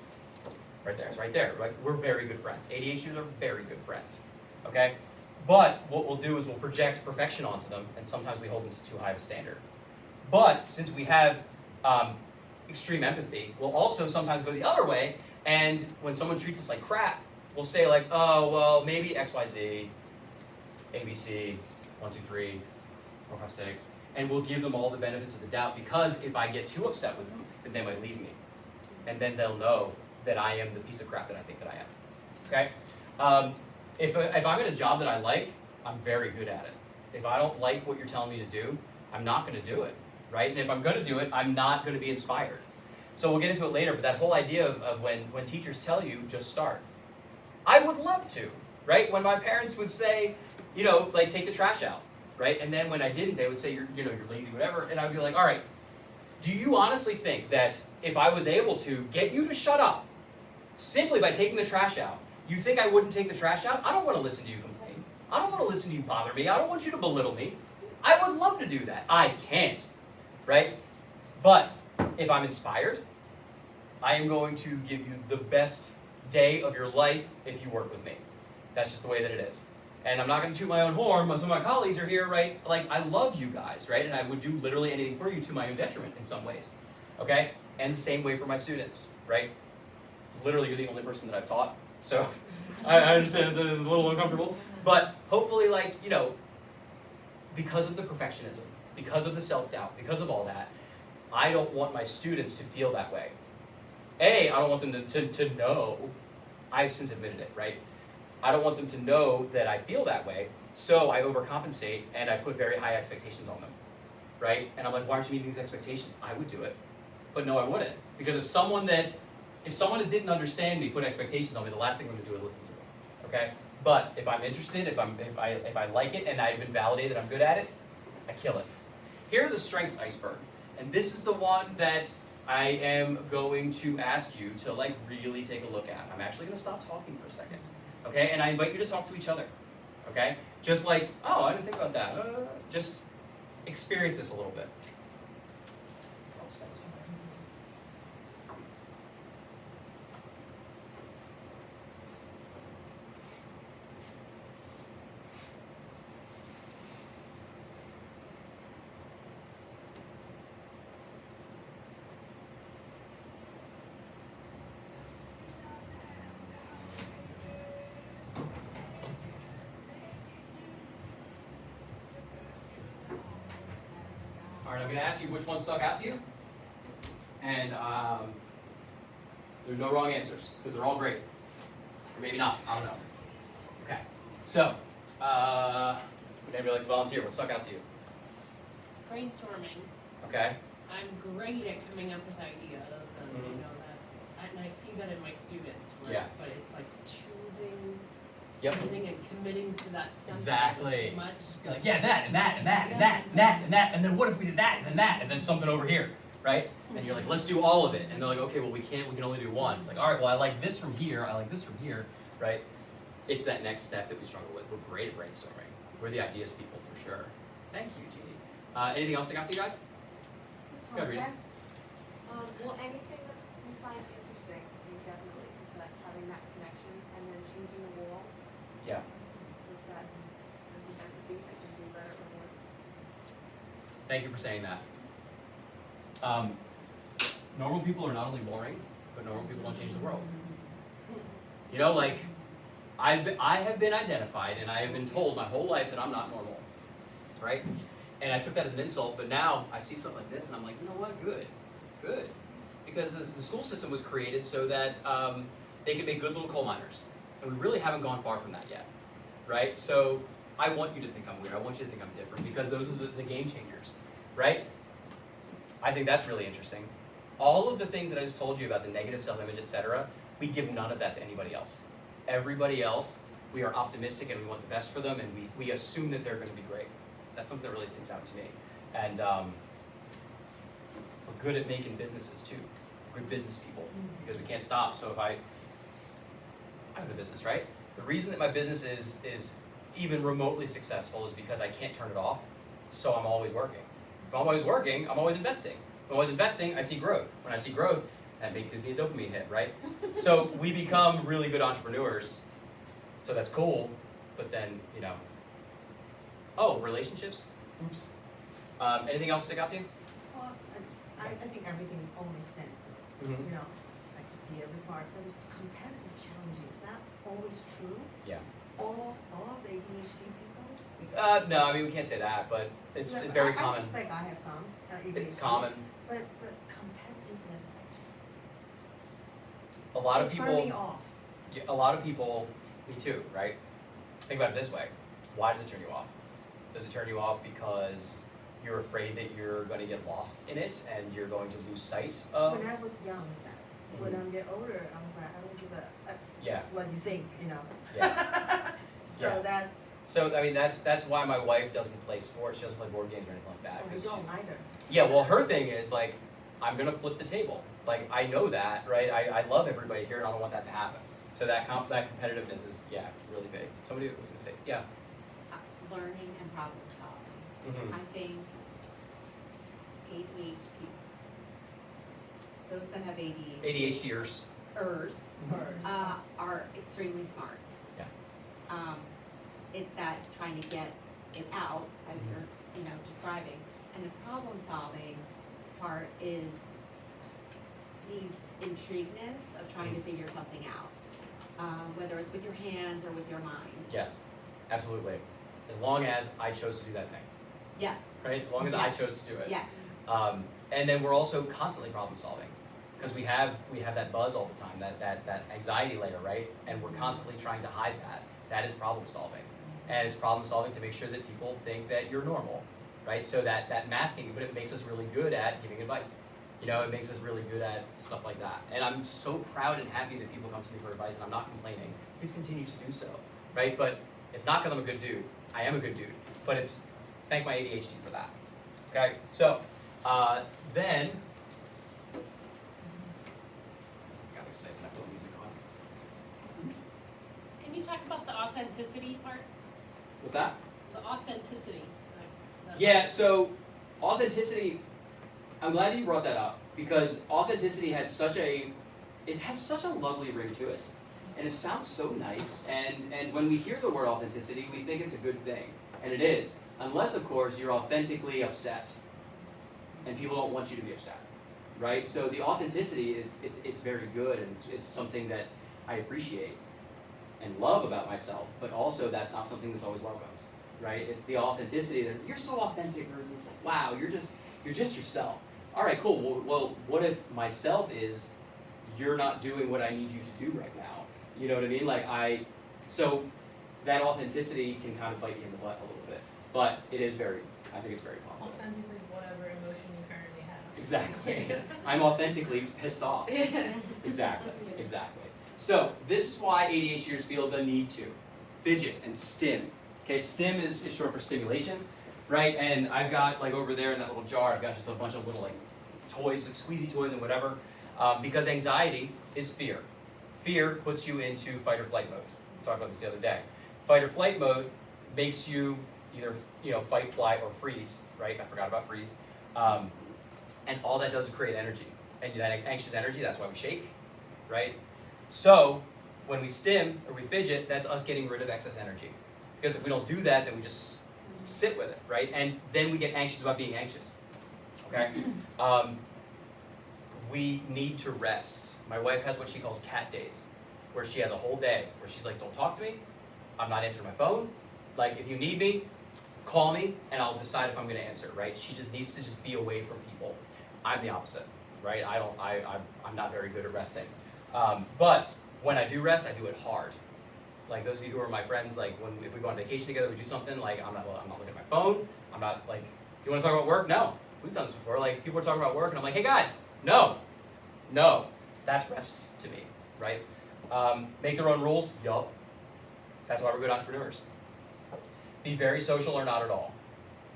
right there, it's right there, right? We're very good friends. ADHDs are very good friends, okay? But what we'll do is we'll project perfection onto them, and sometimes we hold them to too high of a standard. But since we have extreme empathy, we'll also sometimes go the other way, and when someone treats us like crap, we'll say like, oh, well, maybe XYZ, ABC, 1, 2, 3, 4, 5, 6, and we'll give them all the benefits of the doubt, because if I get too upset with them, then they might leave me. And then they'll know that I am the piece of crap that I think that I am, okay? If I'm in a job that I like, I'm very good at it. If I don't like what you're telling me to do, I'm not gonna do it, right? And if I'm gonna do it, I'm not gonna be inspired. So we'll get into it later, but that whole idea of when teachers tell you, just start. I would love to, right? When my parents would say, you know, like take the trash out, right? And then when I didn't, they would say, you're lazy, whatever. And I'd be like, all right, do you honestly think that if I was able to get you to shut up simply by taking the trash out, you think I wouldn't take the trash out? I don't want to listen to you complain. I don't want to listen to you bother me. I don't want you to belittle me. I would love to do that. I can't, right? But if I'm inspired, I am going to give you the best day of your life if you work with me. That's just the way that it is. And I'm not going to toot my own horn. Most of my colleagues are here, right? Like, I love you guys, right? And I would do literally anything for you to my own detriment in some ways, okay? And the same way for my students, right? Literally, you're the only person that I've taught. So I understand it's a little uncomfortable. But hopefully, like, you know, because of the perfectionism, because of the self-doubt, because of all that, I don't want my students to feel that way. I don't want them to know. I've since admitted it, right? I don't want them to know that I feel that way, so I overcompensate and I put very high expectations on them, right? And I'm like, why aren't you meeting these expectations? I would do it, but no, I wouldn't. Because if someone that didn't understand me put expectations on me, the last thing I'm gonna do is listen to them, okay? But if I'm interested, if I like it and I've been validated that I'm good at it, I kill it. Here are the strengths iceberg, and this is the one that I am going to ask you to like really take a look at. I'm actually gonna stop talking for a second. Okay, and I invite you to talk to each other, okay? Just like, oh, I didn't think about that. Just experience this a little bit. I'll step aside. All right, I'm going to ask you which one stuck out to you. And there's no wrong answers, because they're all great. Or maybe not, I don't know. Okay, so, would anybody like to volunteer? What stuck out to you? Brainstorming. Okay. I'm great at coming up with ideas, and you know that, and I see that in my students. Right? Yeah. But it's like choosing Yep. something and committing to that something Exactly. as much. You're like, yeah, that, and that, and that, and that, and that, and that, and then what if we did that, and then that, and then something over here, right? And you're like, let's do all of it. And they're like, okay, well, we can only do one. It's like, all right, well, I like this from here, I like this from here, right? It's that next step that we struggle with. We're great at brainstorming. We're the ideas people for sure. Thank you, Jeannie. Anything else stick out to you guys? Go ahead, Rita. Well, anything that you find interesting, you definitely, is that having that connection and then changing the wall. Yeah. With that sense of empathy, I can do better or worse. Thank you for saying that. Normal people are not only boring, but normal people don't change the world. You know, like, I have been identified and I have been told my whole life that I'm not normal, right? And I took that as an insult, but now I see stuff like this and I'm like, you know what, good. Because the school system was created so that they could make good little coal miners. And we really haven't gone far from that yet, right? So I want you to think I'm weird. I want you to think I'm different because those are the game changers, right? I think that's really interesting. All of the things that I just told you about the negative self-image, etc., we give none of that to anybody else. Everybody else, we are optimistic and we want the best for them and we assume that they're going to be great. That's something that really sticks out to me. And we're good at making businesses too. We're good business people because we can't stop. So if I have a business, right? The reason that my business is even remotely successful is because I can't turn it off, so I'm always working. If I'm always working, I'm always investing. If I'm always investing, I see growth. When I see growth, that gives me a dopamine hit, right? So we become really good entrepreneurs, so that's cool, but then, you know, oh, relationships? Oops. Anything else stick out to you? Well, I think everything all makes sense. Mm-hmm. You know, I can see every part, but the competitive challenging, is that always true? Yeah. All of ADHD people? No, I mean, we can't say that, but it's very I common. suspect I have some ADHD. It's common. But competitiveness, A lot of it people. turned me off. Yeah, a lot of people, me too, right? Think about it this way. Why does it turn you off? Does it turn you off because you're afraid that you're going to get lost in it and you're going to lose sight of? When I was young, is that. When I get older, I was like, I don't give a Yeah. what you think, you know. Yeah. So Yeah. that's. So I mean that's why my wife doesn't play sports. She doesn't play board games or anything like that. Oh, I 'Cause don't either. yeah, well, her thing is like, I'm gonna flip the table. Like I know that, right? I love everybody here, and I don't want that to happen. So that competitiveness is really big. Somebody was gonna say Learning and problem solving. Mm-hmm. I think ADHD, those that have ADHDers. ADHDers Hers. are extremely smart. Yeah. It's that trying to get it out, as you're, describing. And the problem solving part is the intrigueness of trying to figure something out. Whether it's with your hands or with your mind. Yes, absolutely. As long as I chose to do that thing, Yes. right? As long as I Yes. chose to do it. Yes. And then we're also constantly problem solving because we have that buzz all the time, that anxiety layer, right? And we're constantly trying to hide that. That is problem solving. And it's problem solving to make sure that people think that you're normal, right? So that masking, but it makes us really good at giving advice. It makes us really good at stuff like that. And I'm so proud and happy that people come to me for advice, and I'm not complaining. Please continue to do so, right? But it's not because I'm a good dude. I am a good dude, but it's thank my ADHD for that. Okay, so then I got excited when I put music on. Can you talk about the authenticity part? What's that? The authenticity. Yeah, so authenticity, I'm glad you brought that up because authenticity has such a lovely ring to it. And it sounds so nice, and when we hear the word authenticity, we think it's a good thing, and it is, unless, of course, you're authentically upset, and people don't want you to be upset, right? So the authenticity it's very good, and it's something that I appreciate and love about myself, but also that's not something that's always welcomed, right? It's the authenticity that you're so authentic, or it's like, wow, you're just yourself. All right, cool. Well, what if myself is you're not doing what I need you to do right now? You know what I mean? So that authenticity can kind of bite you in the butt a little bit, but I think it's very positive. Authentically, whatever emotion you currently have. Exactly. I'm authentically pissed off. Exactly. So this is why ADHDers feel the need to fidget and stim. Okay, stim is short for stimulation, right? And I've got over there in that little jar, I've got just a bunch of little toys, squeezy toys and whatever, because anxiety is fear. Fear puts you into fight or flight mode. We talked about this the other day. Fight or flight mode makes you either fight, fly, or freeze, right? I forgot about freeze. And all that does is create energy. And that anxious energy, that's why we shake, right? So when we stim or we fidget, that's us getting rid of excess energy. Because if we don't do that, then we just sit with it, right? And then we get anxious about being anxious, okay? We need to rest. My wife has what she calls cat days, where she has a whole day where she's like, don't talk to me, I'm not answering my phone, if you need me, call me, and I'll decide if I'm gonna answer, right? She just needs to be away from people. I'm the opposite, right? I'm not very good at resting. But when I do rest, I do it hard. Those of you who are my friends, if we go on vacation together, we do something, I'm not looking at my phone, I'm not you wanna talk about work? No, we've done this before, people are talking about work, and I'm like, hey guys, no, that's rest to me, right? Make their own rules, yup. That's why we're good entrepreneurs. Be very social or not at all.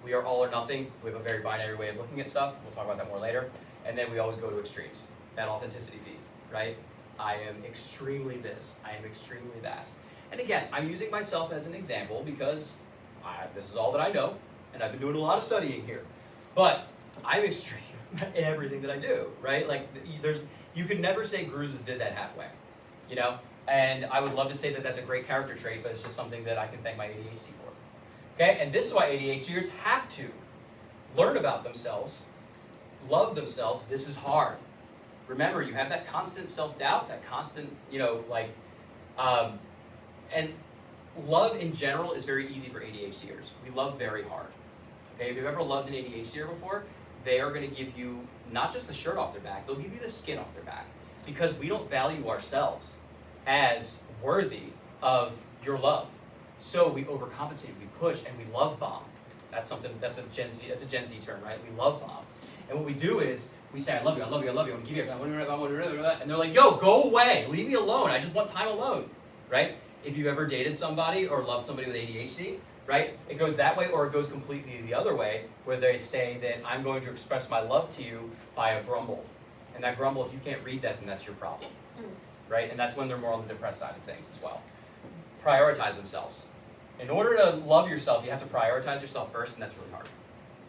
We are all or nothing. We have a very binary way of looking at stuff. We'll talk about that more later. And then we always go to extremes. That authenticity piece, right? I am extremely this, I am extremely that. And again, I'm using myself as an example because this is all that I know, and I've been doing a lot of studying here. But I'm extreme in everything that I do, right? Like, you could never say Gruses did that halfway, you know? And I would love to say that that's a great character trait, but it's just something that I can thank my ADHD for. Okay, and this is why ADHDers have to learn about themselves, love themselves. This is hard. Remember, you have that constant self-doubt, that constant, and love in general is very easy for ADHDers. We love very hard. Okay, if you've ever loved an ADHDer before, they are going to give you not just the shirt off their back, they'll give you the skin off their back, because we don't value ourselves as worthy of your love. So we overcompensate, we push, and we love bomb. That's a Gen Z term, right? We love bomb. And what we do is we say, I love you, I love you, I love you, I want to give you, I want to, and they're like, yo, go away, leave me alone, I just want time alone, right? If you've ever dated somebody or loved somebody with ADHD, right, it goes that way, or it goes completely the other way, where they say that I'm going to express my love to you by a grumble. And that grumble, if you can't read that, then that's your problem, right? And that's when they're more on the depressed side of things as well. Prioritize themselves. In order to love yourself, you have to prioritize yourself first, and that's really hard.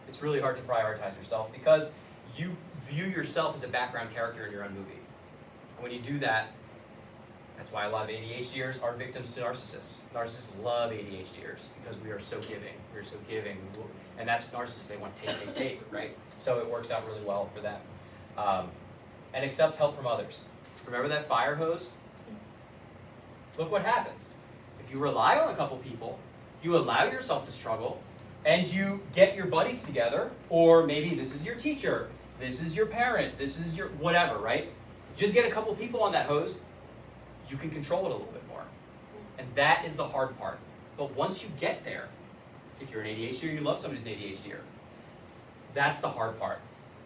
It's really hard to prioritize yourself because you view yourself as a background character in your own movie. And when you do that, that's why a lot of ADHDers are victims to narcissists. Narcissists love ADHDers because we are so giving. We're so giving. And that's narcissists, they want take, right? So it works out really well for them. And accept help from others. Remember that fire hose? Look what happens. If you rely on a couple people, you allow yourself to struggle, and you get your buddies together, or maybe this is your teacher, this is your parent, this is your whatever, right? Just get a couple people on that hose, you can control it a little bit more. And that is the hard part. But once you get there, if you're an ADHD or you love somebody who's an ADHDer, that's the hard part.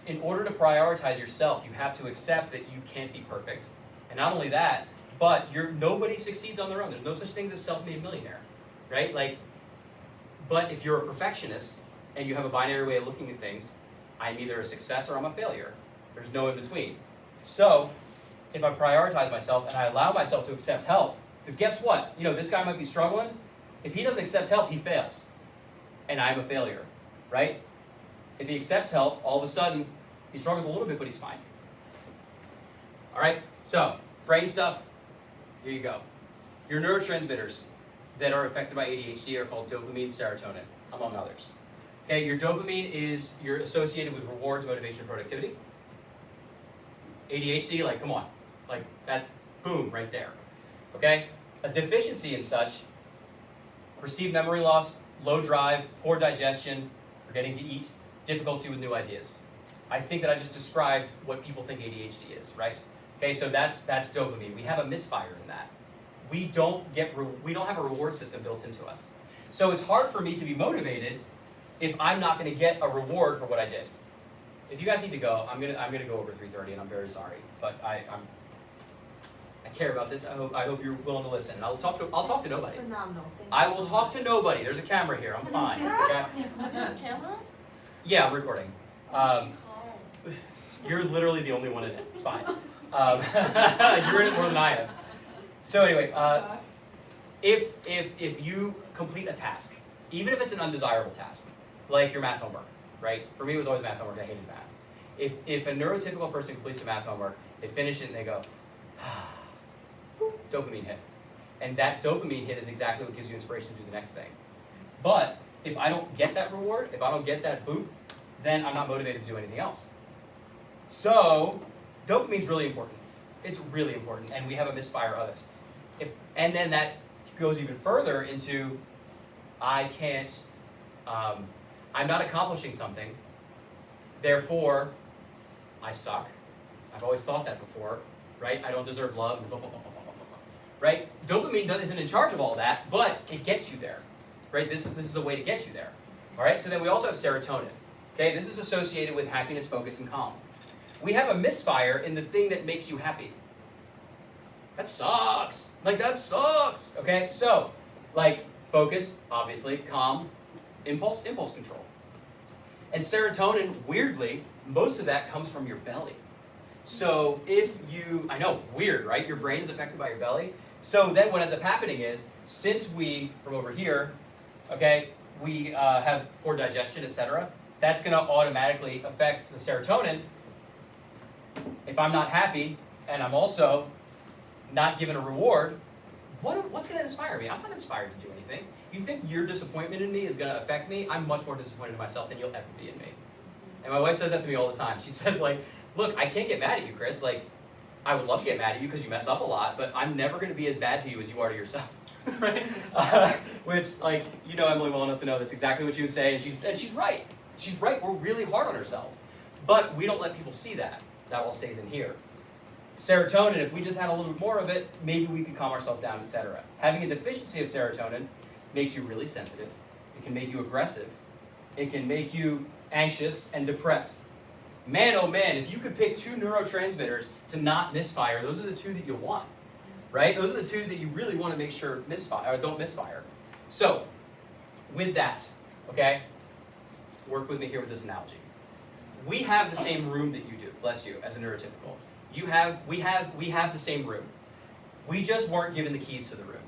In order to prioritize yourself, you have to accept that you can't be perfect. And not only that, but nobody succeeds on their own. There's no such thing as a self-made millionaire, right? But if you're a perfectionist and you have a binary way of looking at things, I'm either a success or I'm a failure. There's no in between. So if I prioritize myself and I allow myself to accept help, because guess what? This guy might be struggling. If he doesn't accept help, he fails. And I'm a failure, right? If he accepts help, all of a sudden, he struggles a little bit, but he's fine. All right, so brain stuff, here you go. Your neurotransmitters that are affected by ADHD are called dopamine, serotonin, among others. Okay, your dopamine you're associated with rewards, motivation, productivity. ADHD, come on, that, boom, right there. Okay, a deficiency in such, perceived memory loss, low drive, poor digestion, forgetting to eat, difficulty with new ideas. I think that I just described what people think ADHD is, right? Okay, so that's dopamine. We have a misfire in that. We don't have a reward system built into us. So it's hard for me to be motivated if I'm not going to get a reward for what I did. If you guys need to go, I'm gonna go over 3:30, and I'm very sorry, but I care about this. I hope you're willing to listen. And I'll talk to nobody. Phenomenal. I will talk to nobody. There's a camera here. I'm fine. Okay? There's a camera? Yeah, I'm recording. Oh, You're literally the only one in it. It's fine. You're in it more than I am. So anyway, if you complete a task, even if it's an undesirable task, like your math homework, right? For me, it was always math homework. I hated math. If a neurotypical person completes the math homework, they finish it and they go, dopamine hit. And that dopamine hit is exactly what gives you inspiration to do the next thing. But if I don't get that reward, if I don't get that boop, then I'm not motivated to do anything else. So dopamine's really important. It's really important, and we have a misfire of it. And then that goes even further into I'm not accomplishing something, therefore I suck. I've always thought that before, right? I don't deserve love, blah, blah, blah, blah, blah, blah, blah. Right? Dopamine isn't in charge of all that, but it gets you there, right? This is the way to get you there, all right? So then we also have serotonin, okay? This is associated with happiness, focus, and calm. We have a misfire in the thing that makes you happy. That sucks. That sucks, okay? So, focus, obviously, calm, impulse control. And serotonin, weirdly, most of that comes from your belly. So if you, I know, weird, right? Your brain is affected by your belly. So then what ends up happening is, since we, from over here, okay, we have poor digestion, etc., that's going to automatically affect the serotonin. If I'm not happy, and I'm also not given a reward, what's going to inspire me? I'm not inspired to do anything. You think your disappointment in me is going to affect me? I'm much more disappointed in myself than you'll ever be in me. And my wife says that to me all the time. She says, like, look, I can't get mad at you, Chris. Like, I would love to get mad at you because you mess up a lot, but I'm never going to be as bad to you as you are to yourself, right? Which, like, you know Emily well enough to know that's exactly what she would say, and she's right. She's right. We're really hard on ourselves, but we don't let people see that. That all stays in here. Serotonin, if we just had a little bit more of it, maybe we could calm ourselves down, etc. Having a deficiency of serotonin makes you really sensitive. It can make you aggressive. It can make you anxious and depressed. Man, oh man, if you could pick two neurotransmitters to not misfire, those are the two that you want, right? Those are the two that you really want to make sure misfire, or don't misfire. So, with that, okay, work with me here with this analogy. We have the same room that you do, bless you, as a neurotypical. We have the same room. We just weren't given the keys to the room.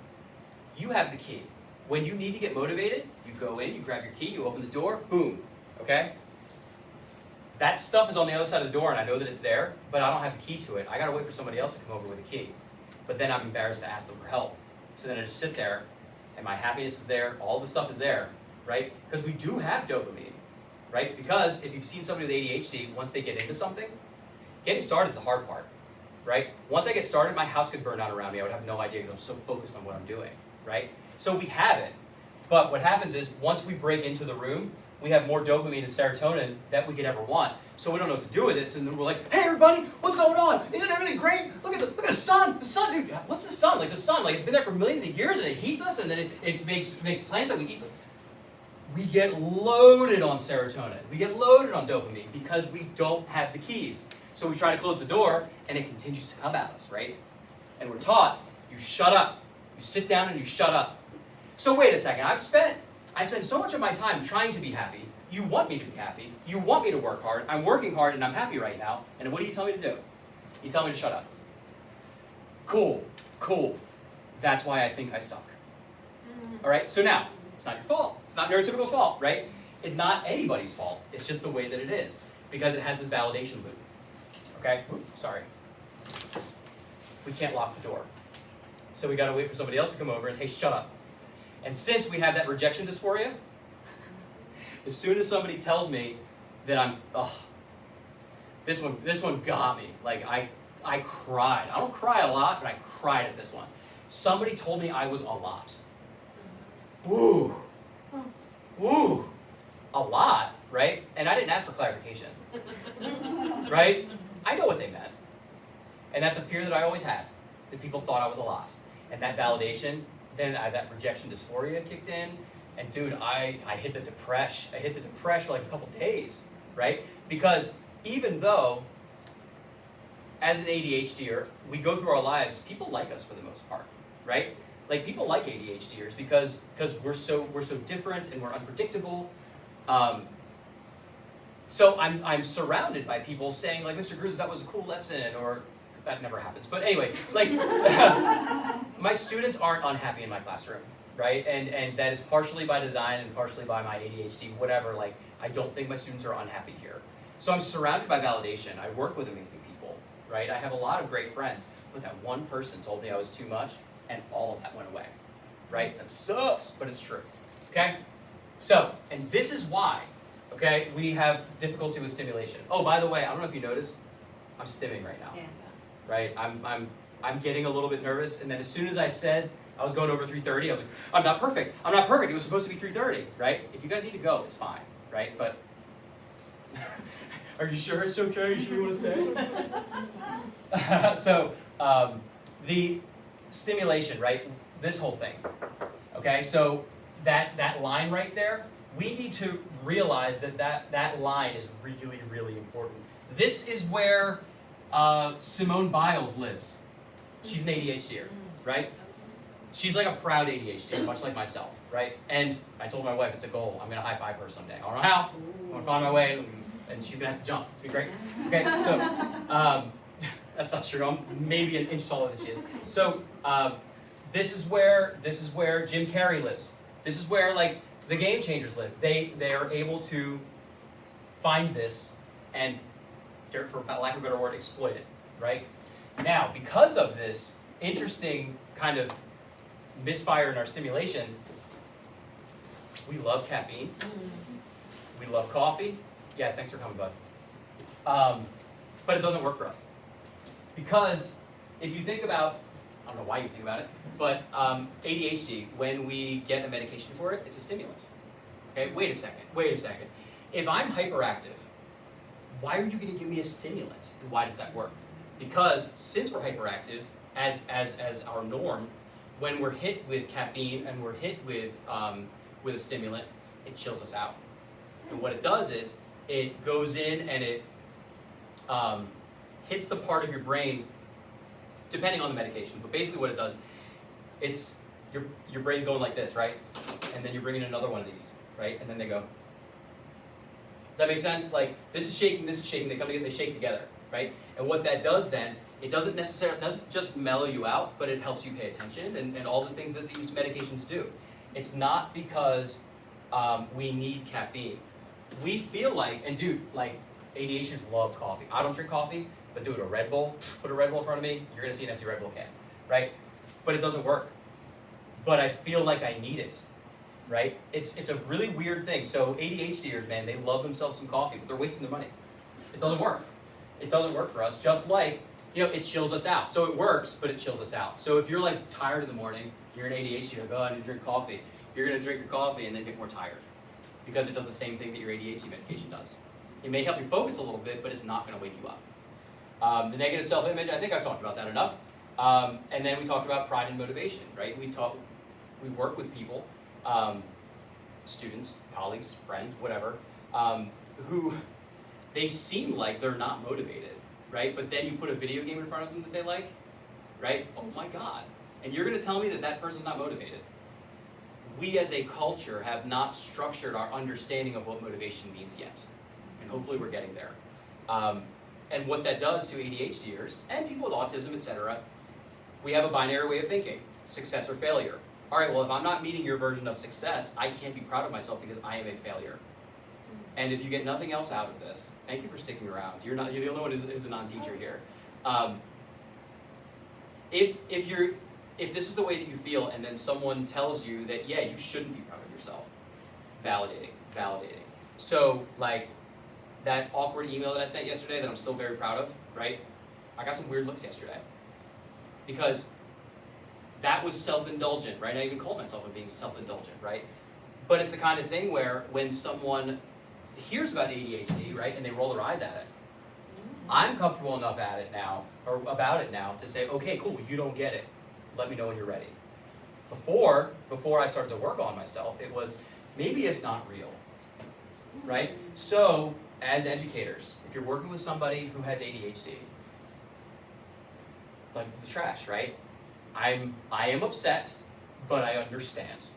You have the key. When you need to get motivated, you go in, you grab your key, you open the door, boom, okay? That stuff is on the other side of the door, and I know that it's there, but I don't have the key to it. I gotta wait for somebody else to come over with a key. But then I'm embarrassed to ask them for help. So then I just sit there, and my happiness is there, all the stuff is there, right? Because we do have dopamine, right? Because if you've seen somebody with ADHD, once they get into something, getting started is the hard part, right? Once I get started, my house could burn down around me. I would have no idea because I'm so focused on what I'm doing, right? So we have it. But what happens is, once we break into the room, we have more dopamine and serotonin that we could ever want. So we don't know what to do with it. So then we're like, hey everybody, what's going on? Isn't everything great? Look at the sun. The sun, dude. What's the sun? Like the sun, like it's been there for millions of years and it heats us and then it makes plants that we eat. We get loaded on serotonin. We get loaded on dopamine because we don't have the keys. So we try to close the door and it continues to come at us, right? And we're taught, you shut up. You sit down and you shut up. So wait a second, I spend so much of my time trying to be happy. You want me to be happy. You want me to work hard. I'm working hard and I'm happy right now. And what do you tell me to do? You tell me to shut up. Cool. That's why I think I suck. All right, so now, it's not your fault. It's not neurotypical's fault, right? It's not anybody's fault. It's just the way that it is because it has this validation loop. Okay? Oops, sorry. We can't lock the door. So we gotta wait for somebody else to come over and say, hey, shut up. And since we have that rejection dysphoria, as soon as somebody tells me that I'm, this one got me. Like I cried. I don't cry a lot, but I cried at this one. Somebody told me I was a lot. Woo. A lot, right? And I didn't ask for clarification, right? I know what they meant. And that's a fear that I always had, that people thought I was a lot. And that validation, then that rejection dysphoria kicked in, and dude, I hit the depression. I hit the depression for like a couple days, right? Because even though, as an ADHDer, we go through our lives, people like us for the most part, right? Like people like ADHDers because we're so different and we're unpredictable. So I'm surrounded by people saying like, Mr. Cruz, that was a cool lesson, or that never happens. But anyway, like my students aren't unhappy in my classroom, right? And that is partially by design and partially by my ADHD, whatever. Like I don't think my students are unhappy here. So I'm surrounded by validation. I work with amazing people, right? I have a lot of great friends, but that one person told me I was too much and all of that went away, right? That sucks, but it's true, okay? So, and this is why, okay, we have difficulty with stimulation. Oh, by the way, I don't know if you noticed, I'm stimming right now. Yeah. Right? I'm getting a little bit nervous, and then as soon as I said I was going over 3:30, I was like, I'm not perfect. It was supposed to be 3:30, right? If you guys need to go, it's fine, right? But are you sure it's okay? Are you sure you want to stay? So the stimulation, right? This whole thing. Okay, so that line right there, we need to realize that line is really, really important. This is where Simone Biles lives. She's an ADHDer, right? She's like a proud ADHDer, much like myself, right? And I told my wife it's a goal. I'm gonna high five her someday. I don't know how. I'm gonna find my way, and she's gonna have to jump. It's gonna be great. Okay, so That's not true. I'm maybe an inch taller than she is. So this is where Jim Carrey lives. This is where like the game changers live. They are able to find this and, for lack of a better word, exploit it, right? Now, because of this interesting kind of misfire in our stimulation, we love caffeine. We love coffee. Yes, thanks for coming, bud. But it doesn't work for us. Because if you think about, I don't know why you think about it, but ADHD, when we get a medication for it, it's a stimulant. Okay, wait a second. If I'm hyperactive, why are you going to give me a stimulant? And why does that work? Because since we're hyperactive, as our norm, when we're hit with caffeine and we're hit with a stimulant, it chills us out. And what it does is it goes in and it hits the part of your brain, depending on the medication. But basically, what it does, it's your brain's going like this, right? And then you're bringing another one of these, right? And then they go. Does that make sense? Like this is shaking. They come together. They shake together, right? And what that does then, it doesn't just mellow you out, but it helps you pay attention and all the things that these medications do. It's not because we need caffeine. We feel like, and dude, like ADHDers love coffee. I don't drink coffee, but dude, put a Red Bull in front of me, you're gonna see an empty Red Bull can, right? But it doesn't work. But I feel like I need it, right? It's a really weird thing. So ADHDers, man, they love themselves some coffee, but they're wasting their money. It doesn't work. It doesn't work for us, just like, it chills us out. So it works, but it chills us out. So if you're like tired in the morning, you're an ADHD, you're like, oh, I need to drink coffee. You're gonna drink your coffee and then get more tired because it does the same thing that your ADHD medication does. It may help you focus a little bit, but it's not gonna wake you up. The negative self-image, I think I've talked about that enough. And then we talked about pride and motivation, right? We work with people, students, colleagues, friends, whatever, who they seem like they're not motivated, right? But then you put a video game in front of them that they like, right? Oh my God. And you're gonna tell me that that person's not motivated. We as a culture have not structured our understanding of what motivation means yet. And hopefully we're getting there. And what that does to ADHDers and people with autism, etc., we have a binary way of thinking, success or failure. All right, well, if I'm not meeting your version of success, I can't be proud of myself because I am a failure. And if you get nothing else out of this, thank you for sticking around. You're the only one who's a non-teacher here. If this is the way that you feel and then someone tells you that, yeah, you shouldn't be proud of yourself, validating. So, like, that awkward email that I sent yesterday that I'm still very proud of, right? I got some weird looks yesterday. Because that was self-indulgent, right? I even called myself being self-indulgent, right? But it's the kind of thing where when someone hears about ADHD, right, and they roll their eyes at it, I'm comfortable enough at it now, or about it now, to say, okay, cool, you don't get it. Let me know when you're ready. Before I started to work on myself, it was, maybe it's not real, right? So, as educators, if you're working with somebody who has ADHD, like the trash, right? I am upset, but I understand.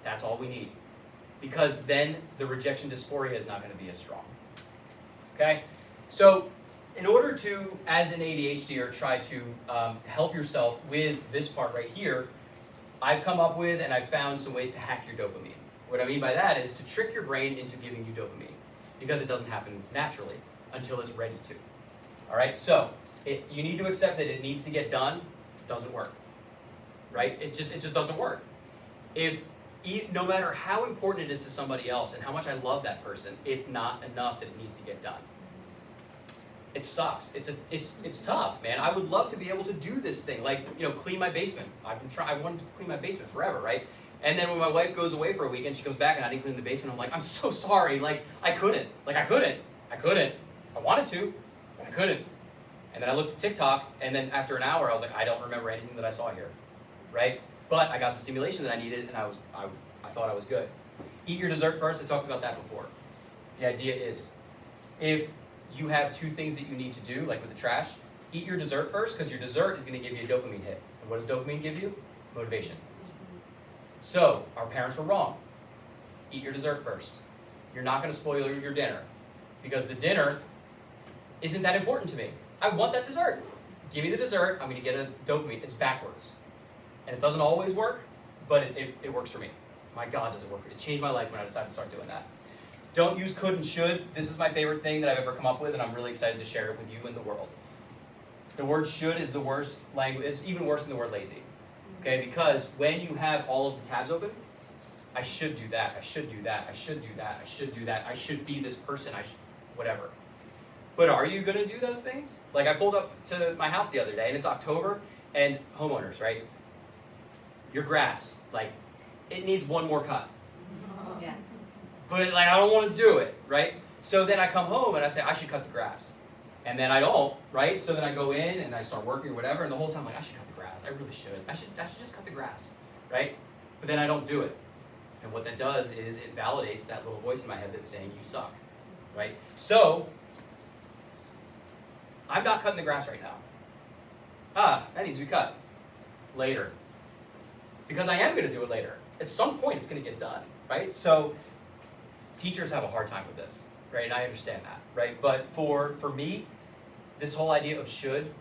That's all we need. Because then the rejection dysphoria is not going to be as strong. Okay? So, in order to, as an ADHDer, try to help yourself with this part right here, I've come up with and I've found some ways to hack your dopamine. What I mean by that is to trick your brain into giving you dopamine, because it doesn't happen naturally until it's ready to. All right? So, you need to accept that it needs to get done. It doesn't work. Right? It just doesn't work. No matter how important it is to somebody else and how much I love that person, it's not enough that it needs to get done. It sucks. It's tough, man. I would love to be able to do this thing, like, clean my basement. I wanted to clean my basement forever, right? And then when my wife goes away for a weekend, she comes back and I didn't clean the basement. I'm like, I'm so sorry. Like, I couldn't. I wanted to, but I couldn't. And then I looked at TikTok, and then after an hour, I was like, I don't remember anything that I saw here, right? But I got the stimulation that I needed, and I thought I was good. Eat your dessert first. I talked about that before. The idea is, if you have two things that you need to do, like with the trash, eat your dessert first, because your dessert is going to give you a dopamine hit. And what does dopamine give you? Motivation. So, our parents were wrong. Eat your dessert first. You're not going to spoil your dinner, because the dinner isn't that important to me. I want that dessert. give me the dessert, I'm gonna get a dopamine. It's backwards. And it doesn't always work, but it works for me. My God, does it work. It changed my life when I decided to start doing that. Don't use could and should. This is my favorite thing that I've ever come up with, and I'm really excited to share it with you and the world. The word should is the worst language. It's even worse than the word lazy. Okay, because when you have all of the tabs open, I should do that, I should do that, I should do that, I should do that, I should be this person, whatever. But are you gonna do those things? Like I pulled up to my house the other day and it's October and homeowners, right? Your grass, like it needs one more cut. Yes. But like I don't wanna do it, right? So then I come home and I say I should cut the grass. And then I don't, right? So then I go in and I start working or whatever, and the whole time I'm like, I should cut the grass. I really should. I should just cut the grass, right? But then I don't do it. And what that does is it validates that little voice in my head that's saying you suck, right? So I'm not cutting the grass right now. That needs to be cut later. Because I am gonna do it later. At some point it's gonna get done, right? So teachers have a hard time with this, right? And I understand that, right? But for me, this whole idea of should,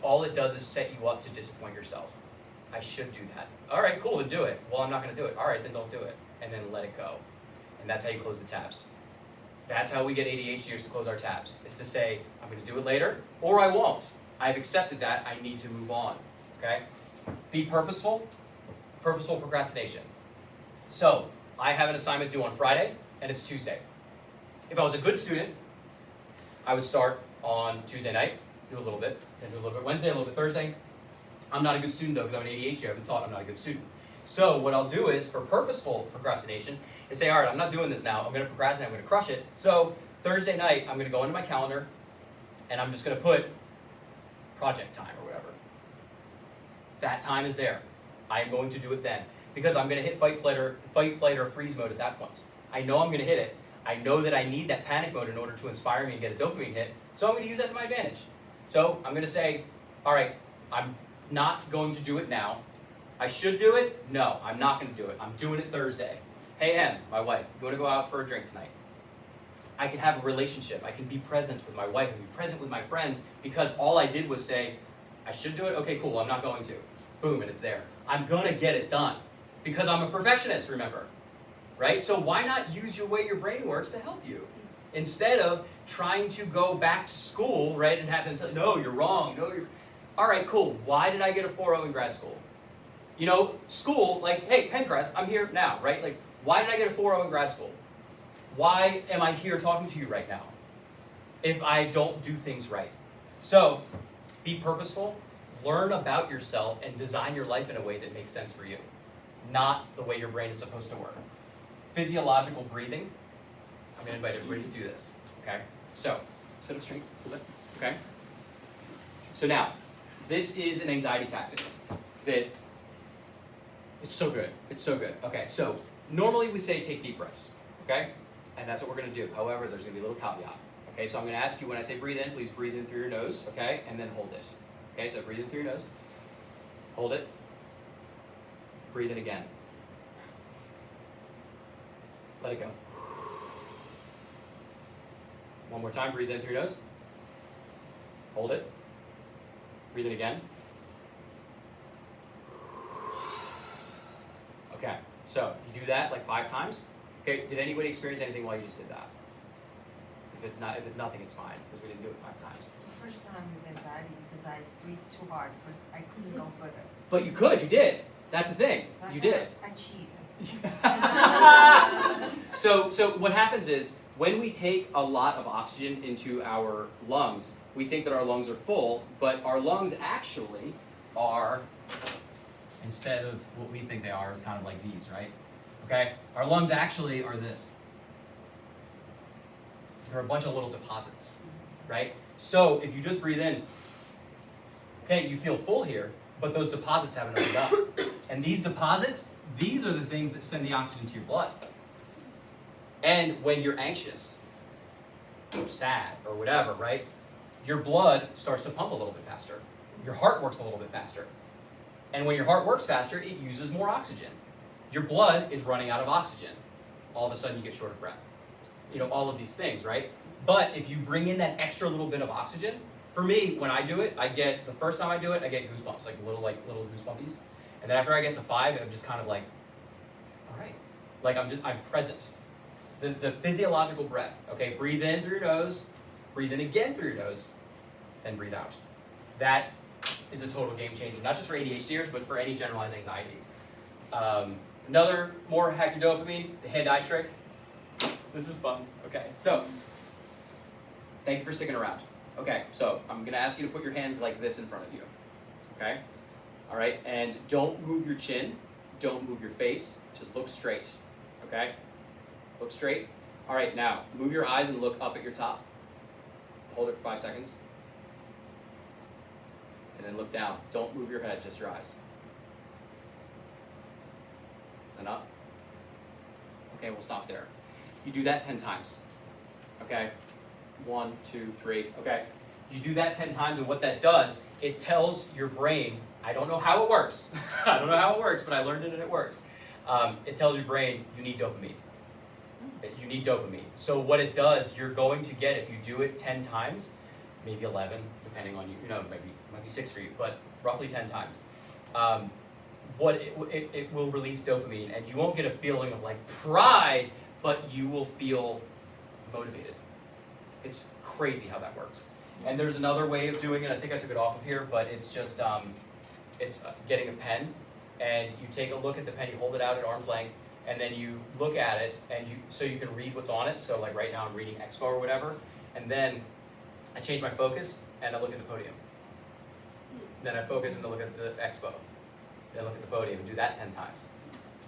all it does is set you up to disappoint yourself. I should do that. All right, cool, then do it. Well, I'm not going to do it. All right, then don't do it. And then let it go. And that's how you close the tabs. That's how we get ADHDers to close our tabs, is to say, I'm going to do it later, or I won't. I've accepted that. I need to move on, okay? Be purposeful. Purposeful procrastination. So, I have an assignment due on Friday, and it's Tuesday. If I was a good student, I would start on Tuesday night, do a little bit, then do a little bit Wednesday, a little bit Thursday. I'm not a good student though, because I'm an ADHD, I've been taught I'm not a good student. So what I'll do is, for purposeful procrastination, is say, all right, I'm not doing this now, I'm gonna procrastinate, I'm gonna crush it. So Thursday night, I'm gonna go into my calendar, and I'm just gonna put project time or whatever. That time is there. I am going to do it then, because I'm gonna hit fight, flight, or freeze mode at that point. I know I'm gonna hit it. I know that I need that panic mode in order to inspire me and get a dopamine hit, so I'm gonna use that to my advantage. So I'm gonna say, all right, I'm not going to do it now. I should do it? No, I'm not gonna do it. I'm doing it Thursday. Hey Em, my wife, you wanna go out for a drink tonight? I can have a relationship. I can be present with my wife and be present with my friends because all I did was say, I should do it? Okay, cool, well, I'm not going to. Boom, and it's there. I'm gonna get it done because I'm a perfectionist, remember? Right? So why not use your way your brain works to help you? Instead of trying to go back to school, right, and have them tell you, no, you're wrong, no, you're... All right, cool, why did I get a 4.0 in grad school? You know, school, like, hey, Penncrest, I'm here now, right? Like, why did I get a 4.0 in grad school? Why am I here talking to you right now if I don't do things right? So, be purposeful, learn about yourself, and design your life in a way that makes sense for you, not the way your brain is supposed to work. Physiological breathing. I'm going to invite everybody to do this, okay? So, sit up straight, okay? So now, this is an anxiety tactic that, it's so good, it's so good. Okay, so normally we say take deep breaths, okay? And that's what we're going to do. However, there's going to be a little caveat. Okay, so I'm going to ask you when I say breathe in, please breathe in through your nose, okay? And then hold it. Okay, so breathe in through your nose. Hold it. Breathe in again. Let it go. One more time, breathe in through your nose. Hold it. Breathe in again. Okay, so you do that like 5 times. Okay, did anybody experience anything while you just did that? If it's nothing, it's fine, because we didn't do it 5 times. The first time was anxiety because I breathed too hard. First, I couldn't go further. But you could, you did. That's the thing, you did. I cheated. So what happens is, when we take a lot of oxygen into our lungs, we think that our lungs are full, but our lungs actually are, instead of what we think they are, is kind of like these, right? Okay? Our lungs actually are this. They're a bunch of little deposits, right? So if you just breathe in, okay, you feel full here, but those deposits haven't opened up. And these deposits, these are the things that send the oxygen to your blood. And when you're anxious, or sad, or whatever, right, your blood starts to pump a little bit faster. Your heart works a little bit faster. And when your heart works faster, it uses more oxygen. Your blood is running out of oxygen. All of a sudden you get short of breath. You know, all of these things, right? But if you bring in that extra little bit of oxygen For me, when I do it, the first time I do it, I get goosebumps, like little goosebumpies. And then after I get to 5, I'm just kind of like, all right. Like I'm present. The physiological breath, okay? Breathe in through your nose, breathe in again through your nose, then breathe out. That is a total game changer, not just for ADHDers, but for any generalized anxiety. Another more hack your dopamine, the hand-eye trick. This is fun. Okay, so thank you for sticking around. Okay, so I'm gonna ask you to put your hands like this in front of you. Okay? All right, and don't move your chin, don't move your face, just look straight. Okay? Look straight. All right, now move your eyes and look up at your top. Hold it for 5 seconds. And then look down. Don't move your head, just your eyes. And up. Okay, we'll stop there. You do that 10 times. Okay? 1, 2, 3. Okay? You do that 10 times, and what that does, it tells your brain, I don't know how it works. I don't know how it works, but I learned it and it works. It tells your brain, you need dopamine. You need dopamine. So what it does, you're going to get, if you do it 10 times, maybe 11, depending on you, maybe 6 for you, but roughly 10 times. It will release dopamine, and you won't get a feeling of like pride, but you will feel motivated. It's crazy how that works. And there's another way of doing it. I think I took it off of here, but it's just getting a pen, and you take a look at the pen, you hold it out at arm's length, and then you look at it, and so you can read what's on it. So like right now I'm reading Expo or whatever, and then I change my focus and I look at the podium. Then I focus and I look at the Expo. Then I look at the podium and do that 10 times.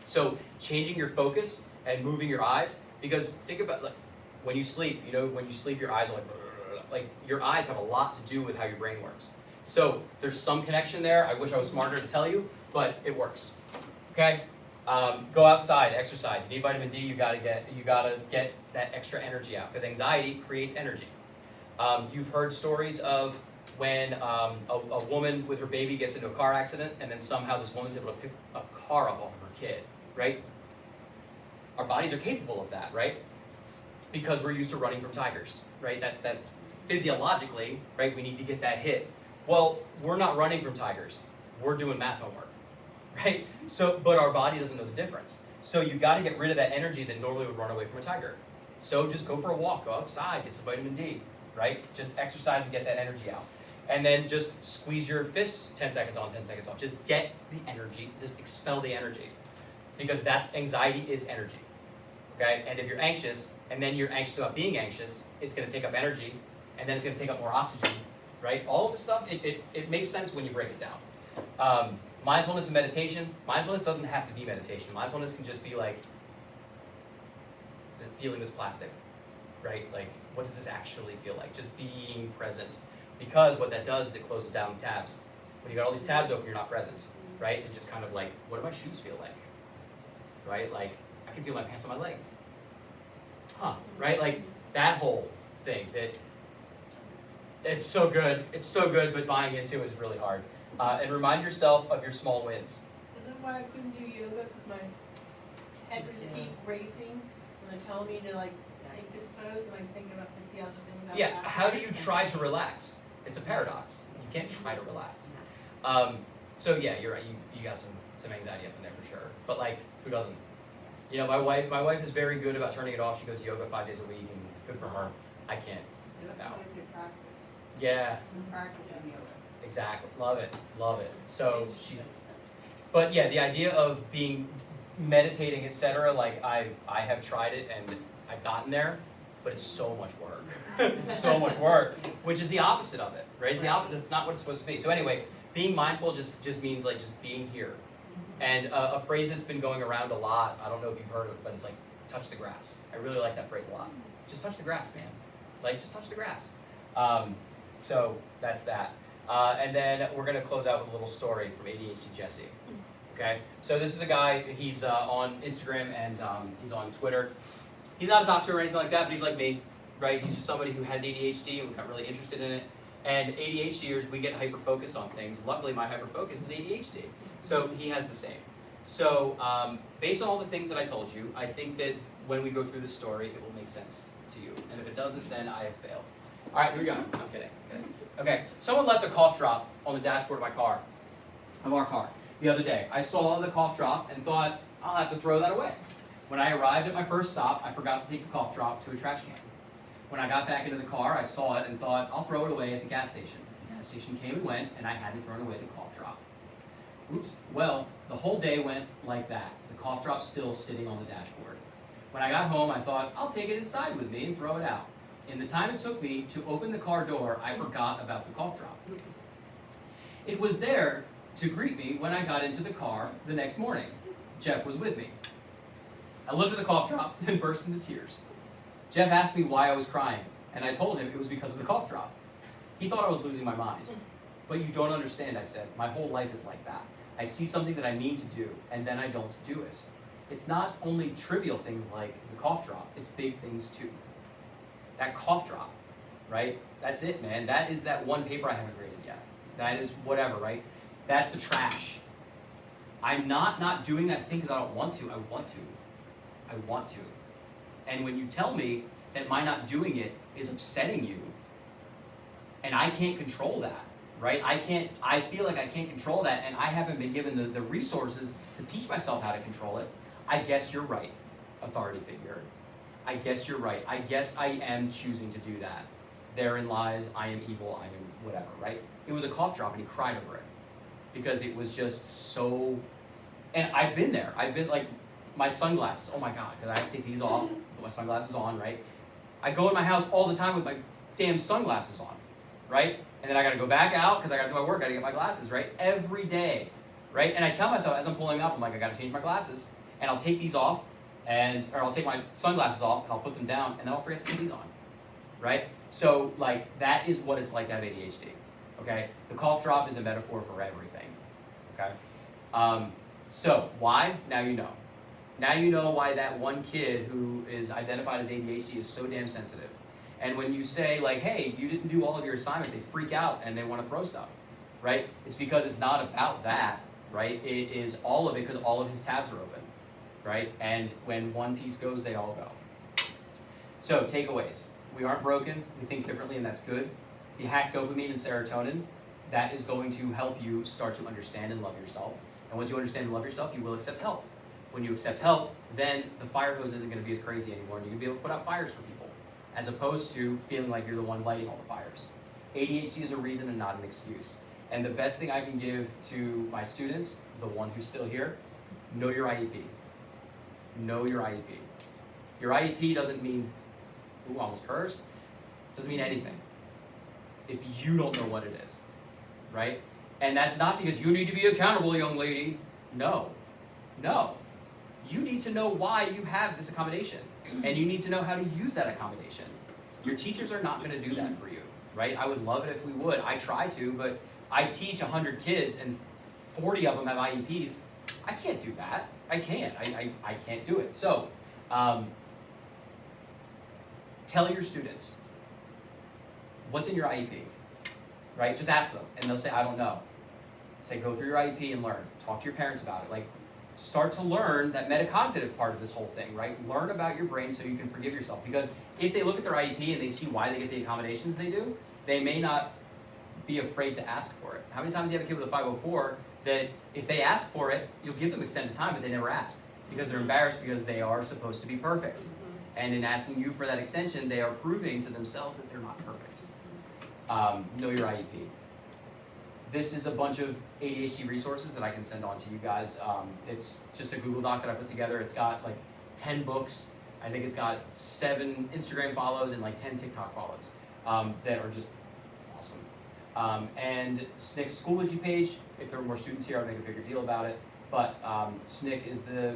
So changing your focus and moving your eyes, because think about like when you sleep, when you sleep your eyes are like your eyes have a lot to do with how your brain works. So there's some connection there. I wish I was smarter to tell you, but it works. Okay? Go outside, exercise. You need vitamin D. You gotta get that extra energy out, because anxiety creates energy. You've heard stories of when a woman with her baby gets into a car accident, and then somehow this woman's able to pick a car up off of her kid, right? Our bodies are capable of that, right? Because we're used to running from tigers, right? That physiologically, right, we need to get that hit. Well, we're not running from tigers. We're doing math homework, right? So, but our body doesn't know the difference. So you got to get rid of that energy that normally would run away from a tiger. So just go for a walk, go outside, get some vitamin D, right? Just exercise and get that energy out. And then just squeeze your fists 10 seconds on, 10 seconds off. Just get the energy, just expel the energy. Because anxiety is energy, okay? And if you're anxious, and then you're anxious about being anxious, it's gonna take up energy, and then it's gonna take up more oxygen, right? All of this stuff, it makes sense when you break it down. Mindfulness and meditation. Mindfulness doesn't have to be meditation. Mindfulness can just be like feeling this plastic, right? Like, what does this actually feel like? Just being present. Because what that does is it closes down the tabs. When you got all these tabs open, you're not present, right? And just kind of like, what do my shoes feel like? Right? Like, I can feel my pants on my legs. Huh, right? Like, that whole thing, that it's so good, but buying into it is really hard. And remind yourself of your small wins. Is that why I couldn't do yoga? Because my head would just keep racing, and they're telling me to like take this pose, and I'm thinking about 50 other things. Yeah, how do you try to relax? It's a paradox. You can't try to relax. So yeah, you're right. You got some anxiety up in there for sure. But like, who doesn't? My wife is very good about turning it off. She goes to yoga 5 days a week, and good for her. I can't. That's No. what they say, practice. Yeah, Practice and yoga. exactly. Love it. So but yeah, the idea of meditating, etc. Like I have tried it and I've gotten there, but it's so much work. It's so much work, which is the opposite of it, right? It's the opposite. It's not what it's supposed to be. So anyway, being mindful just means like just being here. And a phrase that's been going around a lot, I don't know if you've heard of it, but it's like touch the grass. I really like that phrase a lot. Just touch the grass, man. Like just touch the grass. So that's that. And then we're gonna close out with a little story from ADHD Jesse. Okay, so this is a guy, he's on Instagram and he's on Twitter. He's not a doctor or anything like that, but he's like me, right? He's just somebody who has ADHD and got really interested in it. And ADHDers, we get hyper-focused on things. Luckily, my hyper-focus is ADHD. So he has the same. So based on all the things that I told you, I think that when we go through the story, it will make sense to you. And if it doesn't, then I have failed. All right, here we go. I'm kidding. Okay, someone left a cough drop on the dashboard of our car, the other day. I saw the cough drop and thought, I'll have to throw that away. When I arrived at my first stop, I forgot to take the cough drop to a trash can. When I got back into the car, I saw it and thought, I'll throw it away at the gas station. The gas station came and went, and I hadn't thrown away the cough drop. Oops. Well, the whole day went like that. The cough drop's still sitting on the dashboard. When I got home, I thought, I'll take it inside with me and throw it out. In the time it took me to open the car door, I forgot about the cough drop. It was there to greet me when I got into the car the next morning. Jeff was with me. I looked at the cough drop and burst into tears. Jeff asked me why I was crying, and I told him it was because of the cough drop. He thought I was losing my mind. But you don't understand, I said. My whole life is like that. I see something that I need to do, and then I don't do it. It's not only trivial things like the cough drop, it's big things too. That cough drop, right? That's it, man. That is that one paper I haven't graded yet. That is whatever, right? That's the trash. I'm not doing that thing because I don't want to. I want to. I want to. And when you tell me that my not doing it is upsetting you, and I can't control that, right? I feel like I can't control that, and I haven't been given the resources to teach myself how to control it. I guess you're right, authority figure. I guess you're right. I guess I am choosing to do that. Therein lies, I am evil, I am whatever, right? It was a cough drop, and he cried over it because it was just so, and I've been there. I've been like, my sunglasses, oh my God, because I have to take these off, put my sunglasses on, right? I go in my house all the time with my damn sunglasses on, right? And then I gotta go back out because I gotta do my work, gotta get my glasses, right? Every day, right? And I tell myself as I'm pulling up, I'm like, I gotta change my glasses, and I'll take these off, or I'll take my sunglasses off, and I'll put them down, and then I'll forget to put these on, right? So, like, that is what it's like to have ADHD, okay? The cough drop is a metaphor for everything, okay? So, why? Now you know. Now you know why that one kid who is identified as ADHD is so damn sensitive. And when you say, like, hey, you didn't do all of your assignment, they freak out and they want to throw stuff, right? It's because it's not about that, right? It is all of it because all of his tabs are open, right? And when one piece goes, they all go. So, takeaways. We aren't broken. We think differently, and that's good. If you hack dopamine and serotonin, that is going to help you start to understand and love yourself. And once you understand and love yourself, you will accept help. When you accept help, then the fire hose isn't going to be as crazy anymore, and you're going to be able to put out fires for people, as opposed to feeling like you're the one lighting all the fires. ADHD is a reason and not an excuse. And the best thing I can give to my students, the one who's still here, know your IEP. Know your IEP. Your IEP doesn't mean, ooh, almost cursed, doesn't mean anything if you don't know what it is, right? And that's not because you need to be accountable, young lady. No. You need to know why you have this accommodation, and you need to know how to use that accommodation. Your teachers are not going to do that for you, right? I would love it if we would. I try to, but I teach 100 kids, and 40 of them have IEPs. I can't do that. I can't. I can't do it. So, tell your students, what's in your IEP, right? Just ask them, and they'll say, I don't know. Say, go through your IEP and learn. Talk to your parents about it. Like, start to learn that metacognitive part of this whole thing, right? Learn about your brain so you can forgive yourself. Because if they look at their IEP and they see why they get the accommodations they do, they may not be afraid to ask for it. How many times do you have a kid with a 504 that if they ask for it, you'll give them extended time, but they never ask because they're embarrassed because they are supposed to be perfect. And in asking you for that extension, they are proving to themselves that they're not perfect. Know your IEP. This is a bunch of ADHD resources that I can send on to you guys. It's just a Google Doc that I put together. It's got like 10 books. I think it's got 7 Instagram follows and like 10 TikTok follows that are just awesome. And SNCC's Schoology page, if there were more students here, I'd make a bigger deal about it. But SNCC is the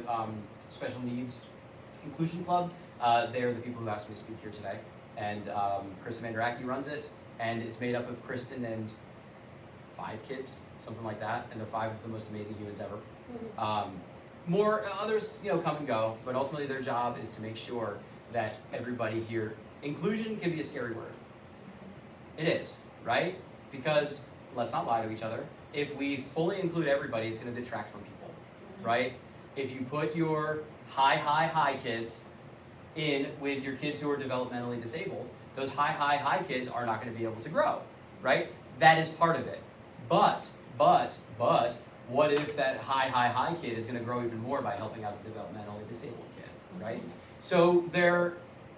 Special Needs Inclusion Club. They're the people who asked me to speak here today. And Kristen Mandaraki runs it. And it's made up of Kristen and 5 kids, something like that, and they're 5 of the most amazing humans ever. More others, come and go, but ultimately their job is to make sure that everybody here, inclusion can be a scary word. It is, right? Because let's not lie to each other. If we fully include everybody, it's going to detract from people, right? If you put your high kids in with your kids who are developmentally disabled, those high kids are not going to be able to grow, right? That is part of it. But, what if that high kid is going to grow even more by helping out the developmentally disabled kid, right? So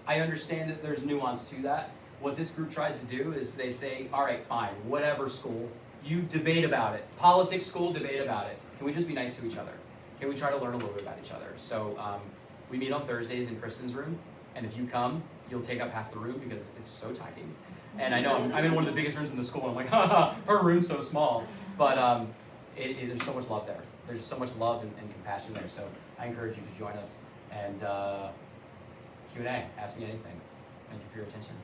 I understand that there's nuance to that. What this group tries to do is they say, all right, fine, whatever school, you debate about it. Politics school, debate about it. Can we just be nice to each other? Can we try to learn a little bit about each other? So we meet on Thursdays in Kristen's room, and if you come, you'll take up half the room because it's so tiny. And I know I'm in one of the biggest rooms in the school, and I'm like, haha, her room's so small. But there's so much love there. There's so much love and compassion there. So I encourage you to join us and Q&A, ask me anything. Thank you for your attention.